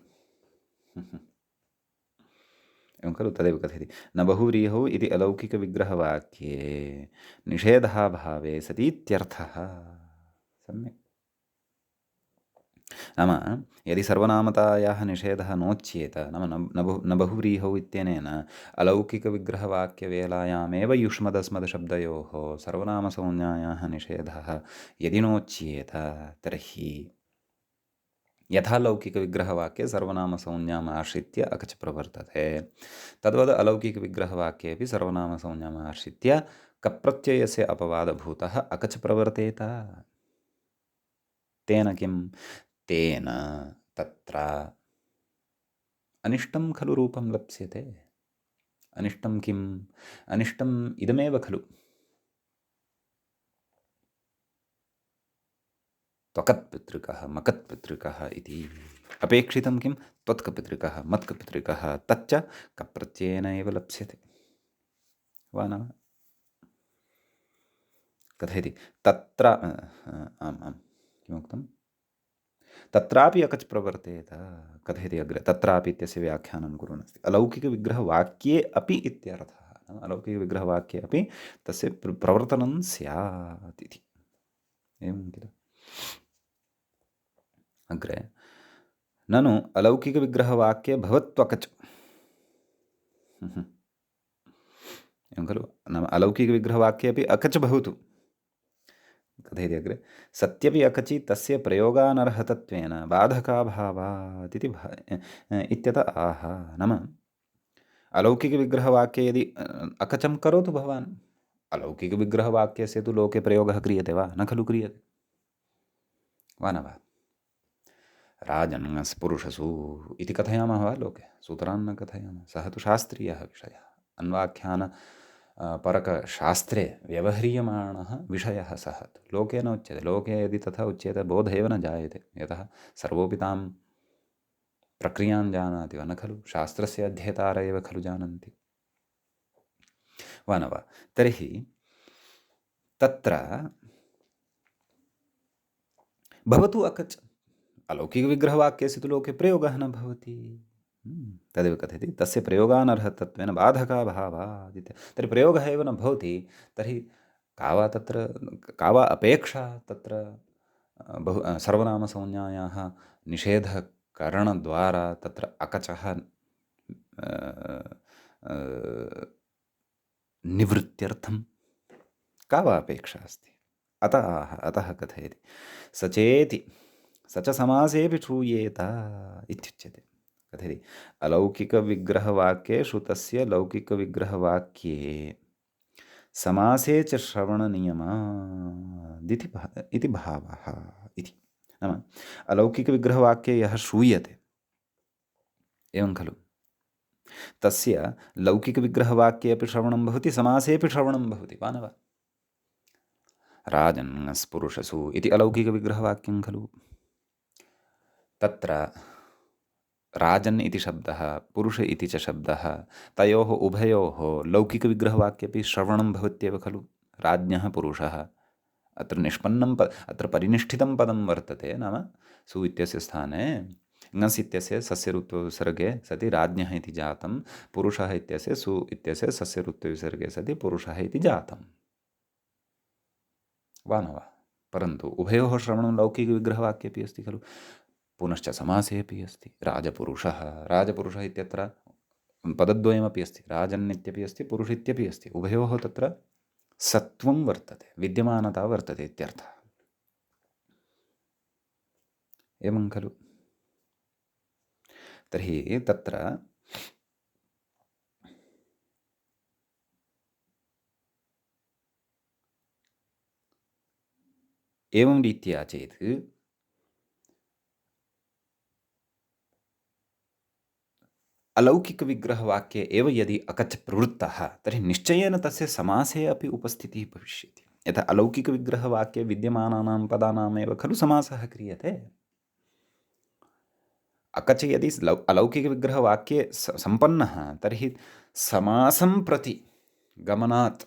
एवं खलु तदेव कथयति न बहुव्रीहौ इति अलौकिकविग्रहवाक्ये निषेधाभावे सतीत्यर्थः सम्यक् नाम यदि सर्वनामतायाः निषेधः नोच्येत नाम न बहुव्रीहौ इत्यनेन अलौकिकविग्रहवाक्यवेलायामेव युष्मदस्मदशब्दयोः सर्वनामसंज्ञायाः निषेधः यदि नोच्येत तर्हि यथा लौकिकविग्रहवाक्ये सर्वनामसंज्ञाम् आश्रित्य अकच प्रवर्तते तद्वद् अलौकिकविग्रहवाक्येऽपि सर्वनामसंज्ञाम् आश्रित्य कप्रत्ययस्य अपवादभूतः अकच प्रवर्तेत तेन किं तेन तत्र अनिष्टं खलु रूपं लप्स्यते अनिष्टं किम् अनिष्टम् इदमेव खलु त्वकत्पितृकः मकत्पितृकः इति अपेक्षितं किं त्वत्कपितृकः मत्कपितृकः तच्च कप्रत्ययेन एव लप्स्यते वा न कथयति तत्र आम् आम् किमुक्तं तत्रापि अकच प्रवर्तेत कथयति अग्रे तत्रापि इत्यस्य व्याख्यानं कुर्वन् अस्ति अलौकिकविग्रहवाक्ये अपि इत्यर्थः अलौकिकविग्रहवाक्ये अपि तस्य प्रवर्तनं स्यात् इति एवं किल अग्रे ननु अलौकिकविग्रहवाक्ये भवत्वकच एवं खलु नाम अलौकिकविग्रहवाक्ये अपि अकच भवतु कथयति अग्रे सत्यपि अकचि तस्य प्रयोगानर्हतत्वेन बाधकाभावात् इति इत्यत आह नाम अलौकिकविग्रहवाक्ये यदि अकचं करोतु भवान् अलौकिकविग्रहवाक्यस्य तु लोके प्रयोगः क्रियते वा न खलु क्रियते वा न वा राजन् स्पुरुषसु इति कथयामः वा लोके सूत्रान् न कथयामः सः तु शास्त्रीयः विषयः अन्वाख्यान परकशास्त्रे व्यवह्रियमाणः विषयः सः लोके न उच्यते लोके यदि तथा उच्यते बोधः एव न जायते यतः सर्वोऽपि तां प्रक्रियां जानाति वा न खलु शास्त्रस्य अध्येतार एव खलु जानन्ति वा न वा तर्हि तत्र भवतु अकच अलौकिकविग्रहवाक्यस्य तु लोके प्रयोगः न भवति तदेव कथयति तस्य प्रयोगानर्हतत्वेन बाधकाभावात् इति तर्हि प्रयोगः एव न भवति तर्हि का वा अपेक्षा तत्र सर्वनामसंज्ञायाः निषेधकरणद्वारा तत्र अकचः निवृत्त्यर्थं का वा अपेक्षा अस्ति अतः कथयति सचेति स च समासेऽपि श्रूयेत इत्युच्यते कथयति अलौकिकविग्रहवाक्ये श्रुतस्य लौकिकविग्रहवाक्ये समासे च श्रवणनियमादिति भावः इति नाम अलौकिकविग्रहवाक्ये यः श्रूयते एवं खलु तस्य लौकिकविग्रहवाक्ये अपि श्रवणं भवति समासेऽपि श्रवणं भवति वा न वा राजन् स्पुरुषसु इति अलौकिकविग्रहवाक्यं खलु तत्र राजन् इति शब्दः पुरुष इति च शब्दः तयोः उभयोः लौकिकविग्रहवाक्येपि श्रवणं भवत्येव खलु राज्ञः पुरुषः अत्र निष्पन्नं अत्र परिनिष्ठितं पदं वर्तते नाम सु इत्यस्य स्थाने ङस् इत्यस्य सस्यऋत्वविसर्गे सति राज्ञः इति जातं पुरुषः इत्यस्य सु इत्यस्य सस्यऋत्वविसर्गे सति पुरुषः इति जातं वा न वा परन्तु उभयोः श्रवणं लौकिकविग्रहवाक्येपि अस्ति खलु पुनश्च समासेऽपि अस्ति राजपुरुषः इत्यत्र पदद्वयमपि अस्ति राजन् इत्यपि अस्ति पुरुष इत्यपि अस्ति उभयोः तत्र सत्वं वर्तते विद्यमानता वर्तते इत्यर्थः एवं खलु तर्हि तत्र एवं रीत्या चेत् अलौकिकविग्रहवाक्ये एव यदि अकच् प्रवृत्तः तर्हि निश्चयेन तस्य समासे अपि उपस्थितिः भविष्यति। यथा अलौकिकविग्रहवाक्ये विद्यमानानां पदानामेव खलु समासः क्रियते। अकच यदि अलौकिकविग्रहवाक्ये सम्पन्नः तर्हि समासं प्रति गमनात्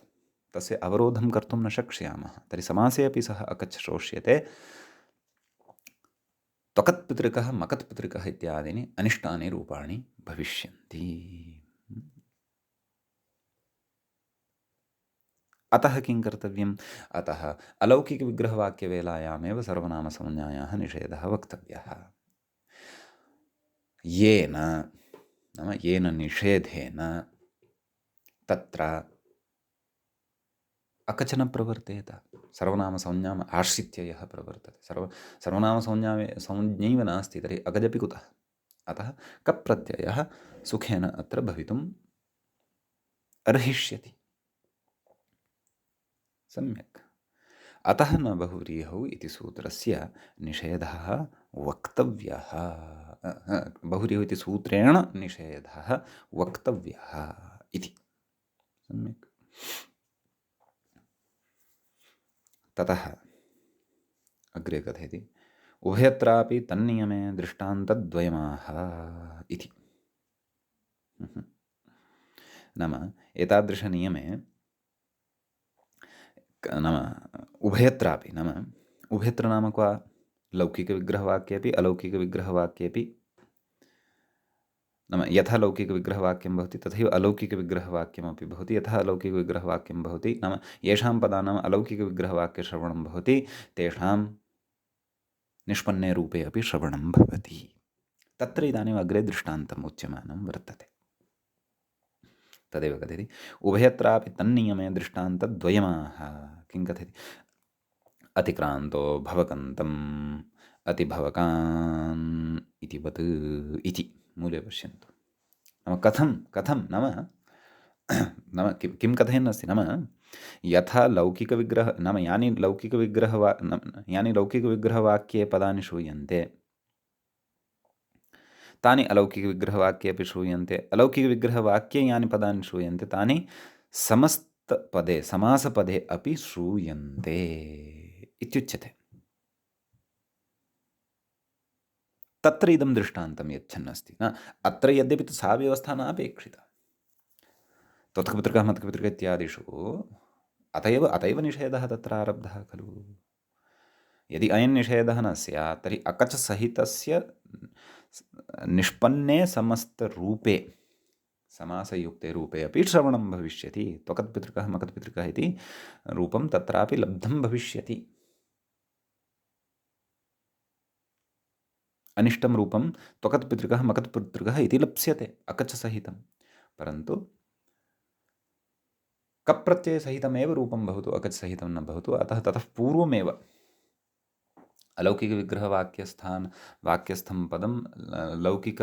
तस्य अवरोधं कर्तुं न शक्ष्यामः। तर्हि समासे अपि सः अकच् श्रोष्यते। त्वकत्पितृकः मकत्पितृकः इत्यादीनि अनिष्टानि रूपाणि भविष्यन्ति। अतः किं कर्तव्यम्? अतः अलौकिकविग्रहवाक्यवेलायामेव सर्वनामसंज्ञायाः निषेधः वक्तव्यः। येन नाम येन निषेधेन तत्र अकच न प्रवर्तेत। सर्वनामसंज्ञाम् आश्रित्य यः प्रवर्तते, सर्वनामसंज्ञैव नास्ति तर्हि अकजपि कुतः? अतः कप्रत्ययः सुखेन अत्र भवितुम् अर्हिष्यति। सम्यक्। अतः न बहुव्रीहौ इति सूत्रस्य निषेधः वक्तव्यः। बहुव्रीहौ इति सूत्रेण निषेधः वक्तव्यः इति। सम्यक्। ततः अग्रे कथयति उभयत्रापि तन्नियमे दृष्टान्तद्वयमाह इति। नाम एतादृशनियमे नाम उभयत्रापि नाम उभयत्र नाम क्व लौकिकविग्रहवाक्येपि अलौकिकविग्रहवाक्येपि नाम यथा लौकिकविग्रहवाक्यं भवति तथैव अलौकिकविग्रहवाक्यमपि भवति। यथा अलौकिकविग्रहवाक्यं भवति नाम येषां पदानाम् अलौकिकविग्रहवाक्यश्रवणं भवति तेषां निष्पन्ने रूपे अपि श्रवणं भवति। तत्र इदानीम् अग्रे दृष्टान्तम् उच्यमानं वर्तते। तदेव कथयति उभयत्रापि तन्नियमे दृष्टान्तद्वयमाह। किं कथयति? अतिक्रान्तो भवकन्तम् अतिभवकान् इतिवत् इति मूले पश्यन्तु। नाम कथं नाम नाम किं कथयन्नस्ति नाम यथा लौकिकविग्रह नाम यानि लौकिकविग्रहवाक्ये पदानि श्रूयन्ते तानि अलौकिकविग्रहवाक्ये अपि श्रूयन्ते। अलौकिकविग्रहवाक्ये यानि पदानि श्रूयन्ते तानि समस्तपदे समासपदे अपि श्रूयन्ते इत्युच्यते। तत्र इदं दृष्टान्तं यच्छन्नस्ति न। अत्र यद्यपि सा व्यवस्था न अपेक्षिता। त्वत्कपितृकः मत्कपितृकः इत्यादिषु अत एव निषेधः तत्र आरब्धः खलु। यदि अयं निषेधः न स्यात् तर्हि अकच सहितस्य निष्पन्ने समस्तरूपे समासयुक्ते रूपे अपि श्रवणं भविष्यति। त्वकत्पितृकः मकत्पितृकः इति रूपं तत्रापि लब्धं भविष्यति। अनिष्टं रूपं त्वकत्पितृकः मकत्पितृकः इति लप्स्यते अकचसहितं। परन्तु कप्रत्ययसहितमेव रूपं भवतु, अकचसहितं न भवतु। अतः ततः पूर्वमेव वाक्यस्थं पदं लौकिक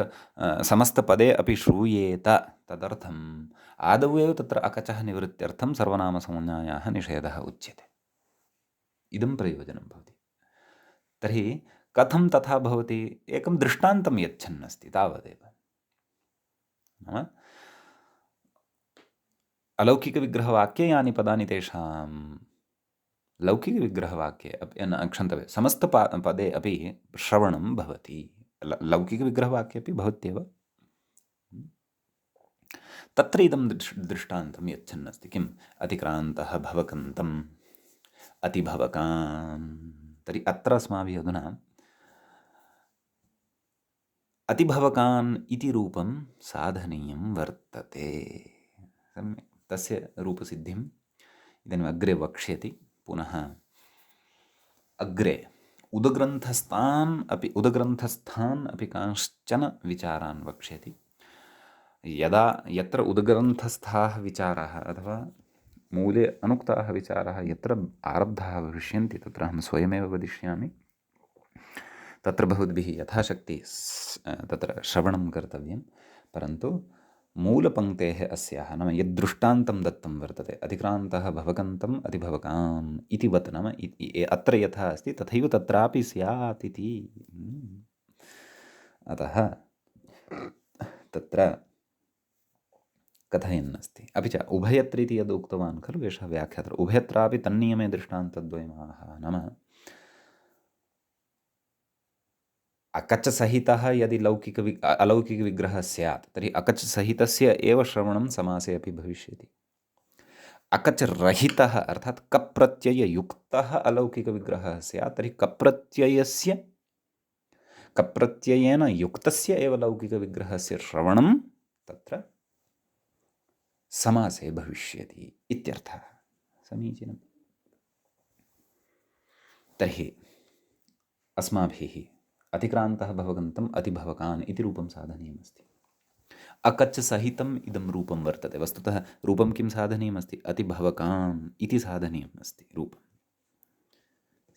समस्तपदे अपि श्रूयेत। तदर्थम् आदौ एव तत्र अकचः निवृत्त्यर्थं सर्वनामसंज्ञायाः निषेधः उच्यते। इदं प्रयोजनं भवति। तर्हि कथं तथा भवति? एकं दृष्टान्तं यच्छन्नस्ति तावदेव। नाम अलौकिकविग्रहवाक्ये यानि पदानि तेषां लौकिकविग्रहवाक्ये अपि क्षन्तव्य समस्तपदे अपि श्रवणं भवति। लौकिकविग्रहवाक्ये अपि भवत्येव। तत्र इदं दृष्टान्तं यच्छन्नस्ति। किम्? अतिक्रान्तः भवकन्तम् अतिभवकान्। तर्हि अत्र अस्माभिः अधुना अतिभवकान् इति रूपं साधनीयं वर्तते। सम्यक्। तस्य रूपसिद्धिम् इदानीम् अग्रे वक्ष्यति। पुनः अग्रे उदग्रन्थस्थान् अपि कांश्चन विचारान् वक्ष्यति। यत्र उदग्रन्थस्थाः विचाराः अथवा मूले अनुक्ताः विचाराः यत्र आरब्धाः भविष्यन्ति तत्र अहं स्वयमेव वदिष्यामि। तत्र भवद्भिः यथाशक्ति तत्र श्रवणं कर्तव्यं। परन्तु मूलपङ्क्तेः अस्याः नाम यद् दृष्टान्तं दत्तं वर्तते अतिक्रान्तः भवकन्तम् अतिभवकाम् इति वत् नाम अत्र यथा अस्ति तथैव तत्रापि स्यात् इति। अतः तत्र कथयन् अस्ति। अपि च उभयत्र इति यद् उक्तवान् खलु एषः व्याख्यातः उभयत्रापि तन्नियमे दृष्टान्तद्वयमाह नाम अकचसहितः यदि अलौकिकविग्रहः स्यात् तर्हि अकचसहितस्य एव श्रवणं समासे अपि भविष्यति। अकचरहितः अर्थात् कप्रत्यययुक्तः अलौकिकविग्रहः स्यात् तर्हि कप्रत्ययेन युक्तस्य एव लौकिकविग्रहस्य श्रवणं तत्र समासे भविष्यति इत्यर्थः। समीचीनम्। तर्हि अस्माभिः अतिक्रान्तः भवगन्तम् अतिभवकान् इति रूपं साधनीयमस्ति। अकच्सहितम् इदं रूपं वर्तते। वस्तुतः रूपं किं साधनीयमस्ति? अतिभवकान् इति साधनीयम् अस्ति रूपं।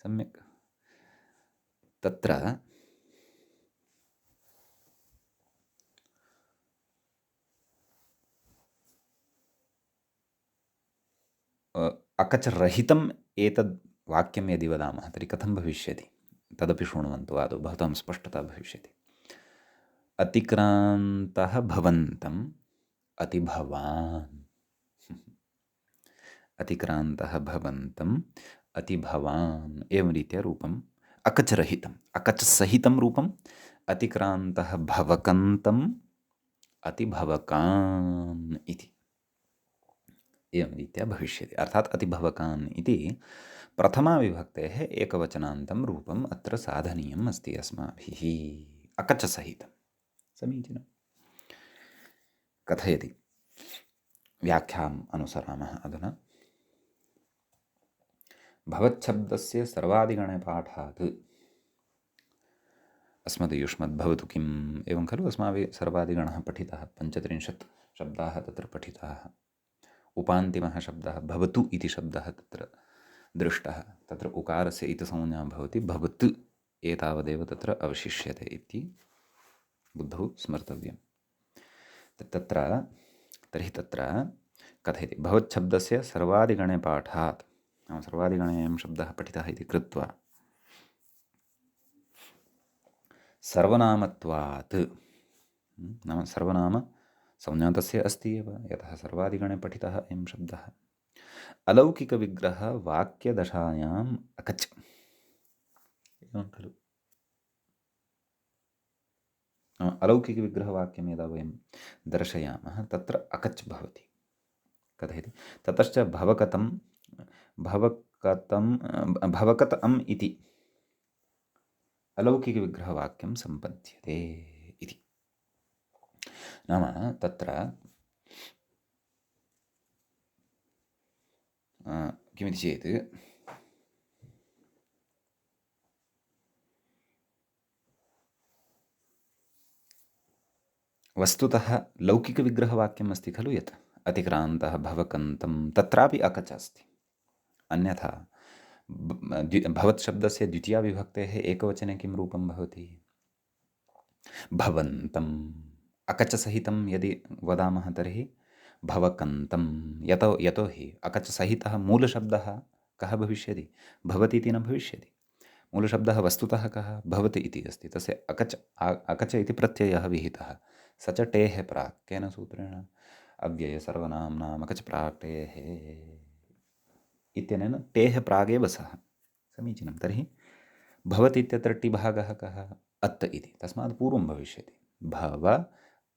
सम्यक्। तत्र अकचरहितम् एतद् वाक्यं यदि वदामः तर्हि कथं भविष्यति तदपि शृण्वन्तु आदौ भवतां स्पष्टता भविष्यति। अतिक्रान्तः भवन्तम् अतिभवान् अतिक्रान्तः भवन्तम् अतिभवान् एवं रीत्या रूपम् अकचरहितम् अकचसहितं रूपम् अतिक्रान्तः भवकन्तम् अतिभवकान् इति एवं रीत्या भविष्यति। अर्थात् अतिभवकान् इति प्रथमाविभक्तेः एकवचनान्तं रूपम् अत्र साधनीयम् अस्ति अस्माभिः अकचसहितं। समीचीनं। कथयति व्याख्याम् अनुसरामः अधुना। भवच्छब्दस्य सर्वादिगणे पाठात् अस्मद्युष्मद्भवतु किम् एवं खलु अस्माभिः सर्वादिगणः पठितः 35 शब्दाः तत्र पठिताः। उपान्तिमः शब्दः भवतु इति शब्दः तत्र दृष्टः। तत्र उकारस्य इतसंज्ञा भवति भवत् एतावदेव तत्र अवशिष्यते इति बुद्धौ स्मर्तव्यम्। तर्हि तत्र कथयति भवच्छब्दस्य सर्वादिगणे पाठात् नाम सर्वादिगणे अयं शब्दः पठितः इति कृत्वा सर्वनामत्वात् नाम सर्वनाम संज्ञा तस्य अस्ति एव यतः सर्वादिगणे पठितः अयं शब्दः अलौकिकविग्रह वाक्यदशायाम् अकच् एवं खलु। अलौकिकविग्रहवाक्यं यदा वयं दर्शयामः तत्र अकच् भवति। कथयति ततश्च भवकत अम् इति अलौकिकविग्रहवाक्यं सम्पद्यते इति। नाम तत्र किमिति चेत् वस्तुतः लौकिकविग्रहवाक्यम् अस्ति खलु यत् अतिक्रान्तः भवकन्तं तत्रापि अकच अस्ति। अन्यथा भवत्शब्दस्य द्वितीया विभक्तेः एकवचने किं रूपं भवति? भवन्तम्। अकचसहितं यदि वदामः तर्हि भवकन्तं। यतोहि अकचसहितः मूलशब्दः कः भविष्यति? भवति इति न भविष्यति। मूलशब्दः वस्तुतः कः? भवति इति अस्ति। तस्य अकच इति प्रत्ययः विहितः। स च टेः प्राक् केन सूत्रेण? अव्ययसर्वनाम्नाम् अकच प्राक् टेः इत्यनेन टेः प्रागेव सः। समीचीनं। तर्हि भवति इत्यत्र टिभागः कः? अत् इति। तस्मात् पूर्वं भविष्यति। भव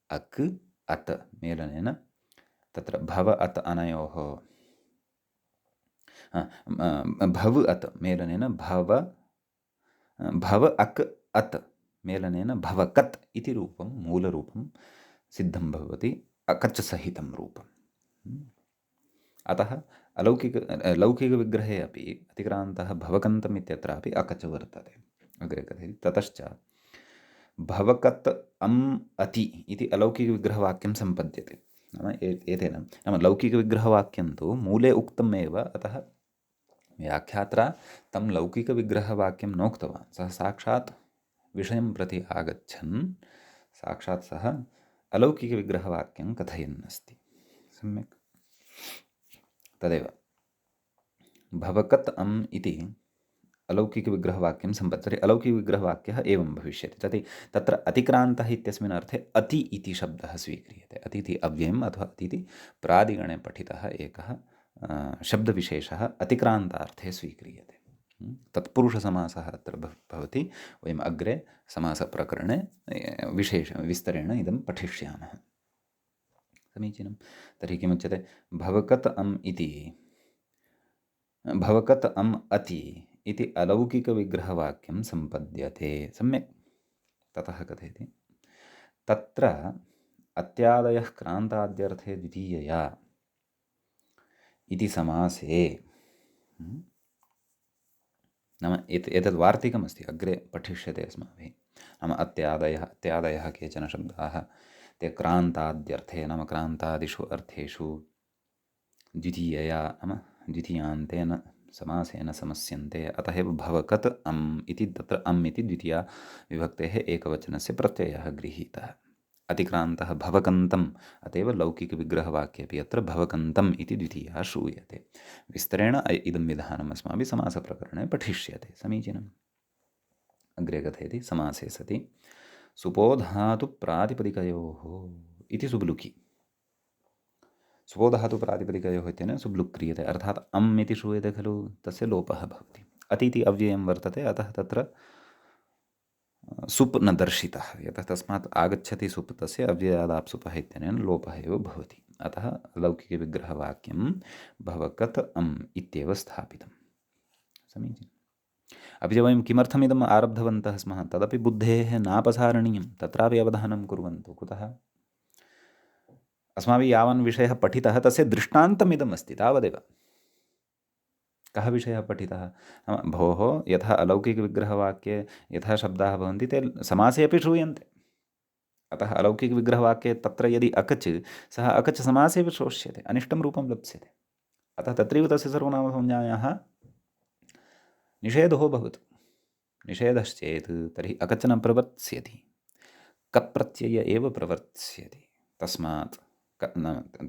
अक् अत् मेलनेन तत्र भव अत् अनयोः भव अत् मेलनेन भव अक् अत् मेलनेन भवकत् इति रूपं मूलरूपं सिद्धं भवति अकच्सहितं रूपम्। अतः लौकिकविग्रहे अपि अतिक्रान्तः भवकन्तम् इत्यत्रापि अकच वर्तते। अग्रे कथयति ततश्च भवकत् अम् अति इति अलौकिकविग्रहवाक्यं सम्पद्यते। नाम एतेन नाम लौकिकविग्रहवाक्यं तु मूले उक्तम् एव। अतः व्याख्यात्रा तं लौकिकविग्रहवाक्यं नोक्तवान्। सः साक्षात् विषयं प्रति आगच्छन् साक्षात् सः अलौकिकविग्रहवाक्यं कथयन्नस्ति। सम्यक्। तदेव भवकत् अम् इति अलौकिकविग्रहवाक्यं सम्पत्। तर्हि अलौकिकविग्रहवाक्यः एवं भविष्यति। तत्र अतिक्रान्तः इत्यस्मिन् अर्थे अति इति शब्दः स्वीक्रियते। अति इति अव्ययम् अथवा अति इति प्रादिगणे पठितः एकः शब्दविशेषः अतिक्रान्तार्थे स्वीक्रियते। तत्पुरुषसमासः अत्र भवति। वयम् अग्रे समासप्रकरणे विस्तरेण इदं पठिष्यामः। समीचीनं। तर्हि किमुच्यते? भवकत् अम् इति भवकत् अम् अति इति अलौकिकविग्रहवाक्यं सम्पद्यते। सम्यक्। ततः कथयति तत्र अत्यादयः क्रान्ताद्यर्थे द्वितीयया इति समासे नाम एतद् वार्तिकमस्ति, अग्रे पठिष्यते अस्माभिः। नाम अत्यादयः केचन शब्दाः ते क्रान्ताद्यर्थे नाम क्रान्तादिषु अर्थेषु द्वितीयया नाम द्वितीयान्तेन समासेन समस्यन्ते। अतः एव भवकत् अम् इति तत्र अम् इति द्वितीया विभक्तेः एकवचनस्य प्रत्ययः गृहीतः। अतिक्रान्तः भवकन्तम्, अतएव लौकिकविग्रहवाक्येपि अत्र भवकन्तम् इति द्वितीया श्रूयते। विस्तरेण इदं विधानम् अस्माभिः समासप्रकरणे पठिष्यते। समीचीनम्। अग्रे कथयति समासे सति सुपोधातुप्रातिपदिकयोः इति सुब्लुकि। सुपोधातुप्रातिपदिकयोः इत्यनेन सुब्लुक् क्रियते। अर्थात् अम् इति श्रूयते खलु, तस्य लोपः भवति। अति इति अव्ययं वर्तते, अतः तत्र सुप् न दर्शितः। यतः तस्मात् आगच्छति सुप्, तस्य अव्ययादाप्सुपः इत्यनेन लोपः एव भवति। अतः लौकिकविग्रहवाक्यं भवकत् अम् इत्येव स्थापितं। समीचीनम्। अपि च वयं किमर्थमिदम् आरब्धवन्तः स्मः, तदपि बुद्धेः नापसारणीयं। तत्रापि अवधानं कुर्वन्तु। कुतः? अस्माभिः यावान् विषयः पठितः तस्य दृष्टान्तमिदम् अस्ति, तावदेव। कः विषयः पठितः? नाम भोः, यथा अलौकिकविग्रहवाक्ये यथा शब्दाः भवन्ति ते समासे अपि श्रूयन्ते। अतः अलौकिकविग्रहवाक्ये तत्र यदि अकच्, सः अकच् समासे एव श्रोष्यते, अनिष्टं रूपं लप्स्यते। अतः तत्रैव तस्य सर्वनामसंज्ञायाः निषेधो भवतु। निषेधश्चेत् तर्हि अकच् न प्रवर्त्स्यति, कप्रत्यय एव प्रवर्त्स्यति। तस्मात्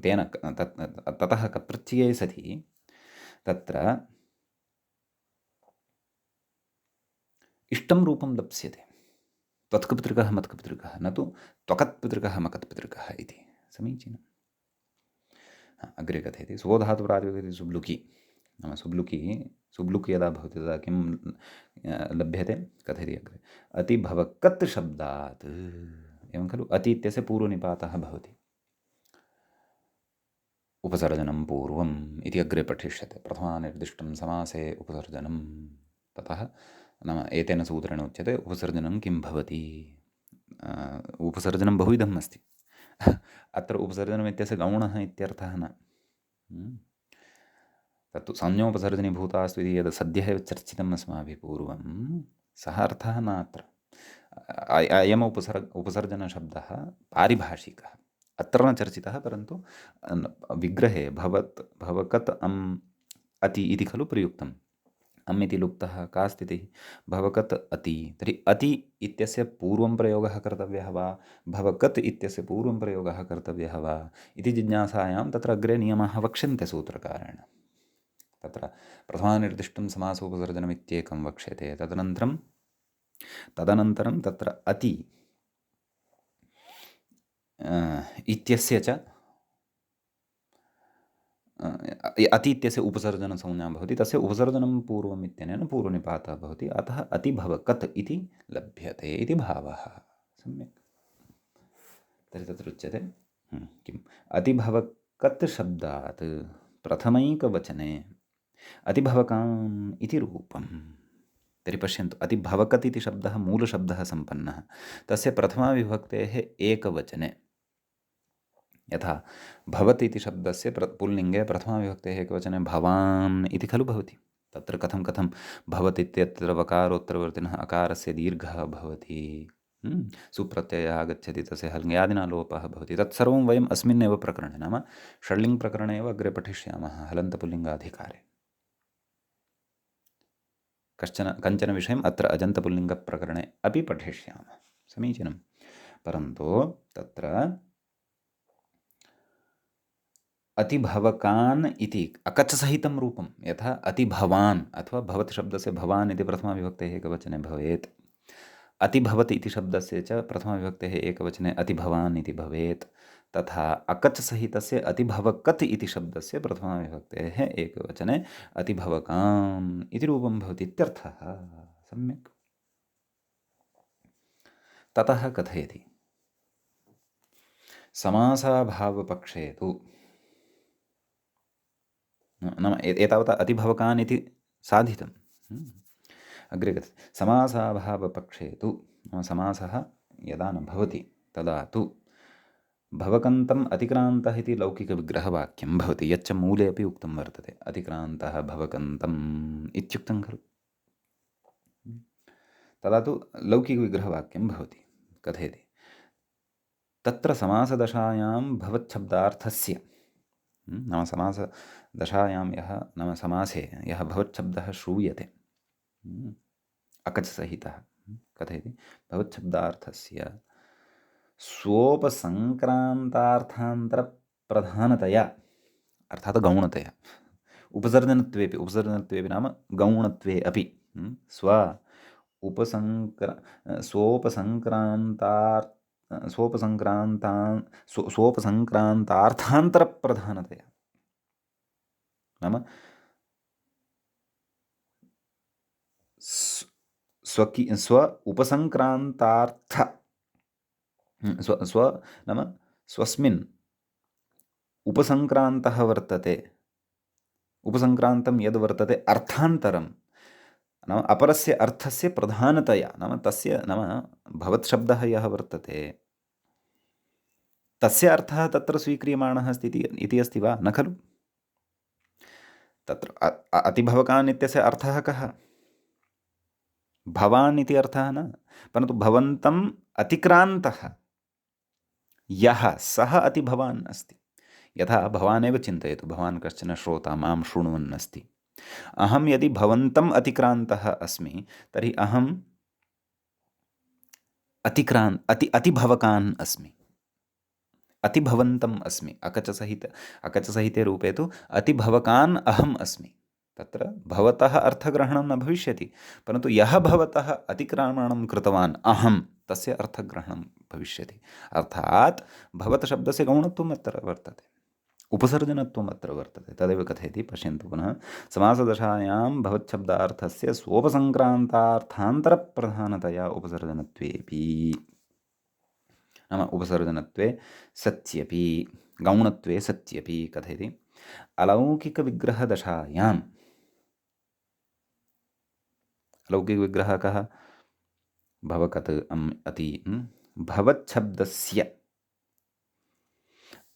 तेन ततः कप्रत्यये सति तत्र इष्टं रूपं लप्स्यते। त्वत्कपितृकः मत्कपितृकः, न तु त्वकत्पितृकः मकत्पितृकः इति। समीचीनम्। अग्रे कथयति सुबोधातुप्रातिपदिके सुब्लुकि। नाम सुब्लुक् यदा भवति तदा किं लभ्यते? कथयति अग्रे अतिभवकत् शब्दात्। एवं खलु? अति इत्यस्य पूर्वनिपातः भवति। उपसर्जनं पूर्वम् इति अग्रे पठिष्यते। प्रथमानिर्दिष्टं समासे उपसर्जनं। ततः नाम एतेन सूत्रेण उच्यते उपसर्जनं किं भवति। उपसर्जनं बहुविधम् अस्ति। अत्र उपसर्जनम् इत्यस्य गौणः इत्यर्थः न। तत्तु संज्ञोपसर्जनीभूतास्तु इति यद् सद्यः एव चर्चितम् अस्माभिः पूर्वं, सः अर्थः न अत्र। अयम् उपसर्जनशब्दः पारिभाषिकः, अत्र न चर्चितः, परन्तु विग्रहे भवकत् अम् अति इति खलु प्रयुक्तम्। अम् इति लुप्तः, का स्थितिः? भवकत् अति। तर्हि अति इत्यस्य पूर्वं प्रयोगः कर्तव्यः वा, भवकत् इत्यस्य पूर्वं प्रयोगः कर्तव्यः वा इति जिज्ञासायां तत्र अग्रे नियमाः वक्ष्यन्ते सूत्रकारेण। तत्र प्रथमानिर्दिष्टं समासोपसर्जनमित्येकं वक्ष्यते। तदनन्तरं तत्र अति इत्यस्य च अति इत्यस्य उपसर्जनसंज्ञा भवति, तस्य उपसर्जनं पूर्वम् इत्यनेन पूर्वनिपातः भवति। अतः अतिभवकत् इति लभ्यते इति भावः। सम्यक्। तर्हि तत्र उच्यते किम्? अतिभवकत् शब्दात् प्रथमैकवचने अतिभवकाम् इति रूपम्। तर्हि पश्यन्तु, अतिभवकत् इति शब्दः मूलशब्दः सम्पन्नः, तस्य प्रथमाविभक्तेः एकवचने यथा भवति इति शब्दस्य पुल्लिङ्गे प्रथमाविभक्तेः एकवचने भवान् इति खलु भवति। तत्र कथं भवति इत्यत्र वकारोत्तरवर्तिनः अकारस्य दीर्घः भवति, सुप्रत्ययः आगच्छति, तस्य हल्ङ्यादिना लोपः भवति। तत्सर्वं वयम् अस्मिन्नेव प्रकरणे नाम षड्लिङ्ग् प्रकरणे एव अग्रे पठिष्यामः, हलन्तपुल्लिङ्गाधिकारे। कञ्चन विषयम् अत्र अजन्तपुल्लिङ्गप्रकरणे अपि पठिष्यामः। समीचीनं। परन्तु तत्र अतिभवकान् इति अकचसहितं रूपं, यथा अतिभवान् अथवा भवत् शब्दस्य भवान् इति प्रथमाविभक्तेः एकवचने भवेत्, अतिभवत् इति शब्दस्य च प्रथमाविभक्तेः एकवचने अतिभवान् इति भवेत्, तथा अकचसहितस्य अतिभवकत् इति शब्दस्य प्रथमाविभक्तेः एकवचने अतिभवकान् इति रूपं भवति इत्यर्थः। सम्यक्। ततः कथयति समासाभावपक्षे तु नाम एतावता अतिभवकान् इति साधितम्। अग्रे कथति समासाभावपक्षे तु समासः यदा न भवति तदा तु भवकन्तम् अतिक्रान्तः इति लौकिकविग्रहवाक्यं भवति, यच्च मूले अपि उक्तं वर्तते, अतिक्रान्तः भवकन्तम् इत्युक्तं खलु। तदा तु लौकिकविग्रहवाक्यं भवति। कथयति तत्र समासदशायां भवच्छब्दार्थस्य नाम समासदशायां यः नाम समासे यः भवच्छब्दः श्रूयते अकचसहितः, कथयति भवच्छब्दार्थस्य स्वोपसङ्क्रान्तार्थान्तरप्रधानतया अर्थात् गौणतया उपसर्जनत्वेपि नाम गौणत्वे अपि स्वोपसङ्क्रान्तार्थान्तरप्रधानतया नाम स्व उपसङ्क्रान्तार्थ स्व नाम स्वस्मिन् उपसङ्क्रान्तः वर्तते, उपसङ्क्रान्तं यद् वर्तते अर्थान्तरं नाम अपरस्य अर्थस्य प्रधानतया नाम तस्य नाम भवत्शब्दः यः वर्तते तस्य अर्थः तत्र स्वीक्रियमाणः अस्ति इति अस्ति वा? न खलु। तत्र अतिभवकान् इत्यस्य अर्थः कः? भवान् इति अर्थः न, परन्तु भवन्तम् अतिक्रान्तः यः सः अतिभवान् अस्ति। यथा भवानेव चिन्तयतु, भवान् कश्चन श्रोता मां शृण्वन् अस्ति, अहं यदि भवन्तम् अतिक्रान्तः अस्मि तर्हि अहम् अतिभवकान् अस्मि, अतिभवन्तम् अस्मि। अकचसहिते रूपे तु अतिभवकान् अहम् अस्मि। तत्र भवतः अर्थग्रहणं न भविष्यति, परन्तु यः भवतः अतिक्रमणं कृतवान् अहं तस्य अर्थग्रहणं भविष्यति। अर्थात् भवत् शब्दस्य गौणत्वम् अत्र वर्तते, उपसर्जनत्वम् अत्र वर्तते। तदेव कथयति, पश्यन्तु पुनः, समासदशायां भवच्छब्दार्थस्य स्वोपसङ्क्रान्तार्थान्तरप्रधानतया उपसर्जनत्वेपि नाम उपसर्जनत्वे सत्यपि गौणत्वे सत्यपि कथयति अलौकिकविग्रहदशायाम् अलौकिकविग्रहः कः? भवकत् अति भवच्छब्दस्य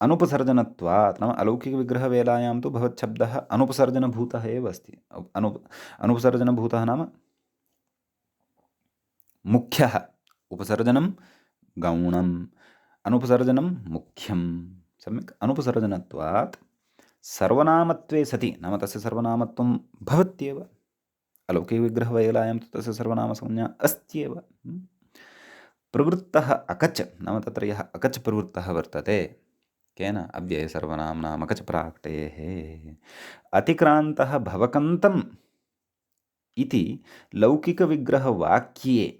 अनुपसर्जनत्वात् नाम अलौकिकविग्रहवेलायां तु भवच्छब्दः अनुपसर्जनभूतः एव अस्ति। अनुपसर्जनभूतः नाम मुख्यः, उपसर्जनं गौणम्, अनुपसर्जनं मुख्यं। सम्यक्। अनुपसर्जनत्वात् सर्वनामत्वे सति नाम तस्य सर्वनामत्वं भवत्येव, अलौकिकविग्रहवेलायां तु तस्य सर्वनामसंज्ञा अस्त्येव। प्रवृत्तः अकच् नाम तत्र यः अकच् प्रवृत्तः वर्तते, केन? अव्ययसर्वनाम्नाम् अकच् प्राक्टेः। अतिक्रान्तः भवकन्तम् इति लौकिकविग्रहवाक्ये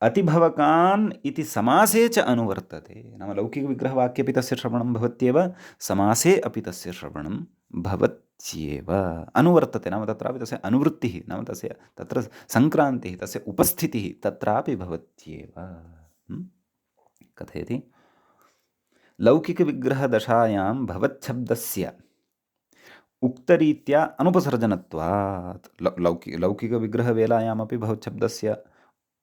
अतिभवकान् इति समासे च अनुवर्तते। नाम लौकिकविग्रहवाक्येपि तस्य श्रवणं भवत्येव, समासे अपि तस्य श्रवणं भवत्येव, अनुवर्तते। नाम तत्रापि तस्य अनुवृत्तिः नाम तस्य तत्र सङ्क्रान्तिः, तस्य उपस्थितिः तत्रापि भवत्येव। कथयति लौकिकविग्रहदशायां भवच्छब्दस्य उक्तरीत्या अनुपसर्जनत्वात् लौकिकविग्रहवेलायामपि भवच्छब्दस्य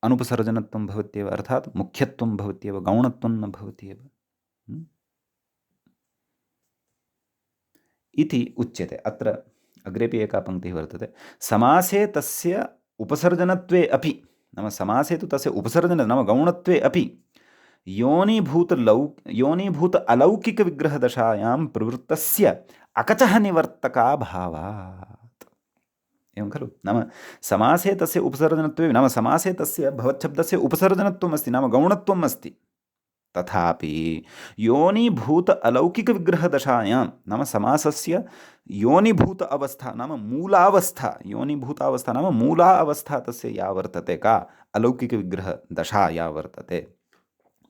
अनुपसर्जनत्वं भवत्येव, अर्थात् मुख्यत्वं भवत्येव, गौणत्वं न भवत्येव इति उच्यते। अत्र अग्रेपि एका पङ्क्तिः वर्तते, समासे तस्य उपसर्जनत्वे अपि नाम समासे तु तस्य उपसर्जन नाम गौणत्वे अपि योनीभूत अलौकिकविग्रहदशायां प्रवृत्तस्य अकचः निवर्तकाभावात्। एवं खलु। नाम समासे तस्य उपसर्जनत्वे नाम समासे तस्य भवच्छब्दस्य उपसर्जनत्वम् अस्ति नाम गौणत्वम् अस्ति, तथापि योनिभूत अलौकिकविग्रहदशायां नाम समासस्य योनिभूत अवस्था नाम मूलावस्था, योनिभूतावस्था नाम मूला अवस्था तस्य या वर्तते का अलौकिकविग्रहदशा या वर्तते,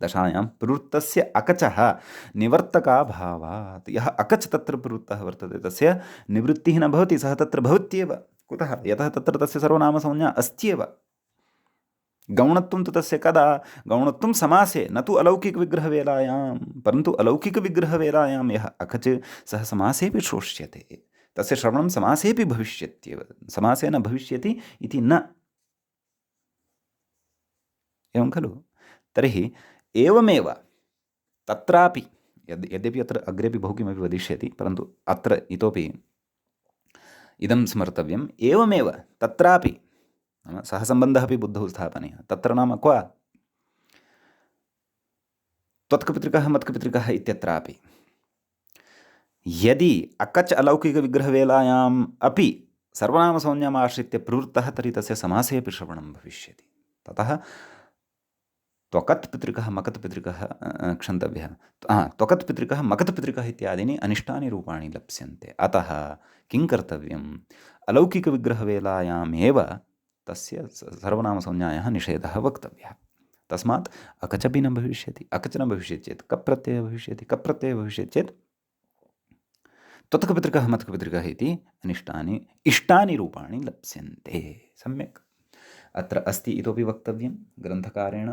दशायां प्रवृत्तस्य अकचः निवर्तकाभावात्। यः अकच् तत्र प्रवृत्तः वर्तते तस्य निवृत्तिः न भवति, सः तत्र भवत्येव। कुतः? यतः तत्र तस्य सर्वनामसंज्ञा अस्त्येव। गौणत्वं तु तस्य कदा? गौणत्वं समासे, न तु अलौकिकविग्रहवेलायां। परन्तु अलौकिकविग्रहवेलायां यः अकच् सः समासेऽपि श्रोष्यते, तस्य श्रवणं समासेऽपि भविष्यत्येव। समासे न भविष्यति इति न, एवं खलु? तर्हि एवमेव तत्रापि यद्यपि अत्र अग्रेपि बहु किमपि वदिष्यति, परन्तु अत्र इतोपि इदं स्मर्तव्यम्। एवमेव तत्रापि नाम सः सम्बन्धः अपि बुद्धौ स्थापनीयः। तत्र नाम क्व? त्वत्कपितृकः मत्कपितृकः इत्यत्रापि यदि अकच् अलौकिकविग्रहवेलायाम् अपि सर्वनामसंज्ञाम् आश्रित्य प्रवृत्तः, तर्हि तस्य समासे अपि श्रवणं भविष्यति। ततः त्वकत्पितृकः मकत्पितृकः क्षन्तव्यः, त्वकत्पितृकः मकत्पितृकः इत्यादीनि अनिष्टानि रूपाणि लप्स्यन्ते। अतः किं कर्तव्यम्? अलौकिकविग्रहवेलायामेव तस्य सर्वनामसंज्ञायाः निषेधः वक्तव्यः। तस्मात् अकचपि न भविष्यति। अकच न भविष्यति चेत् कप्रत्ययः भविष्यति। कप्रत्ययः भविष्यति चेत् त्वत्कपितृकः मत्कपितृकः इति अनिष्टानि इष्टानि रूपाणि लप्स्यन्ते। सम्यक्। अत्र अस्ति इतोपि वक्तव्यं ग्रन्थकारेण,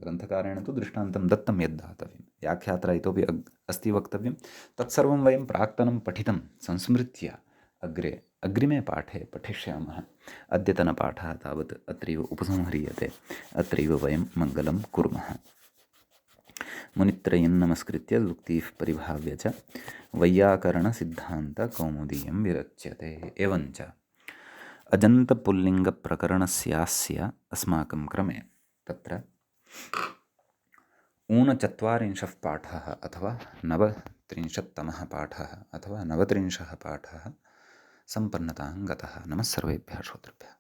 ग्रन्थकारेण तु दृष्टान्तं दत्तं यद् दातव्यं, व्याख्यात्रा इतोपि अस्ति वक्तव्यं। तत्सर्वं वयं प्राक्तनं पठितं संस्मृत्य अग्रिमे पाठे पठिष्यामः। अद्यतनपाठः तावत् अत्रैव उपसंह्रियते। अत्रैव वयं मङ्गलं कुर्मः। मुनित्रयं नमस्कृत्य उक्तिः परिभाव्य च वैयाकरणसिद्धान्तकौमुदीयं विरच्यते। एवञ्च अजन्तपुल्लिङ्गप्रकरणस्यास्य अस्माकं क्रमे तत्र ऊनचत्वारिंशः पाठः अथवा 39तमः पाठः अथवा 39 पाठः सम्पन्नतां गतः। नमः सर्वेभ्यः श्रोतृभ्यः।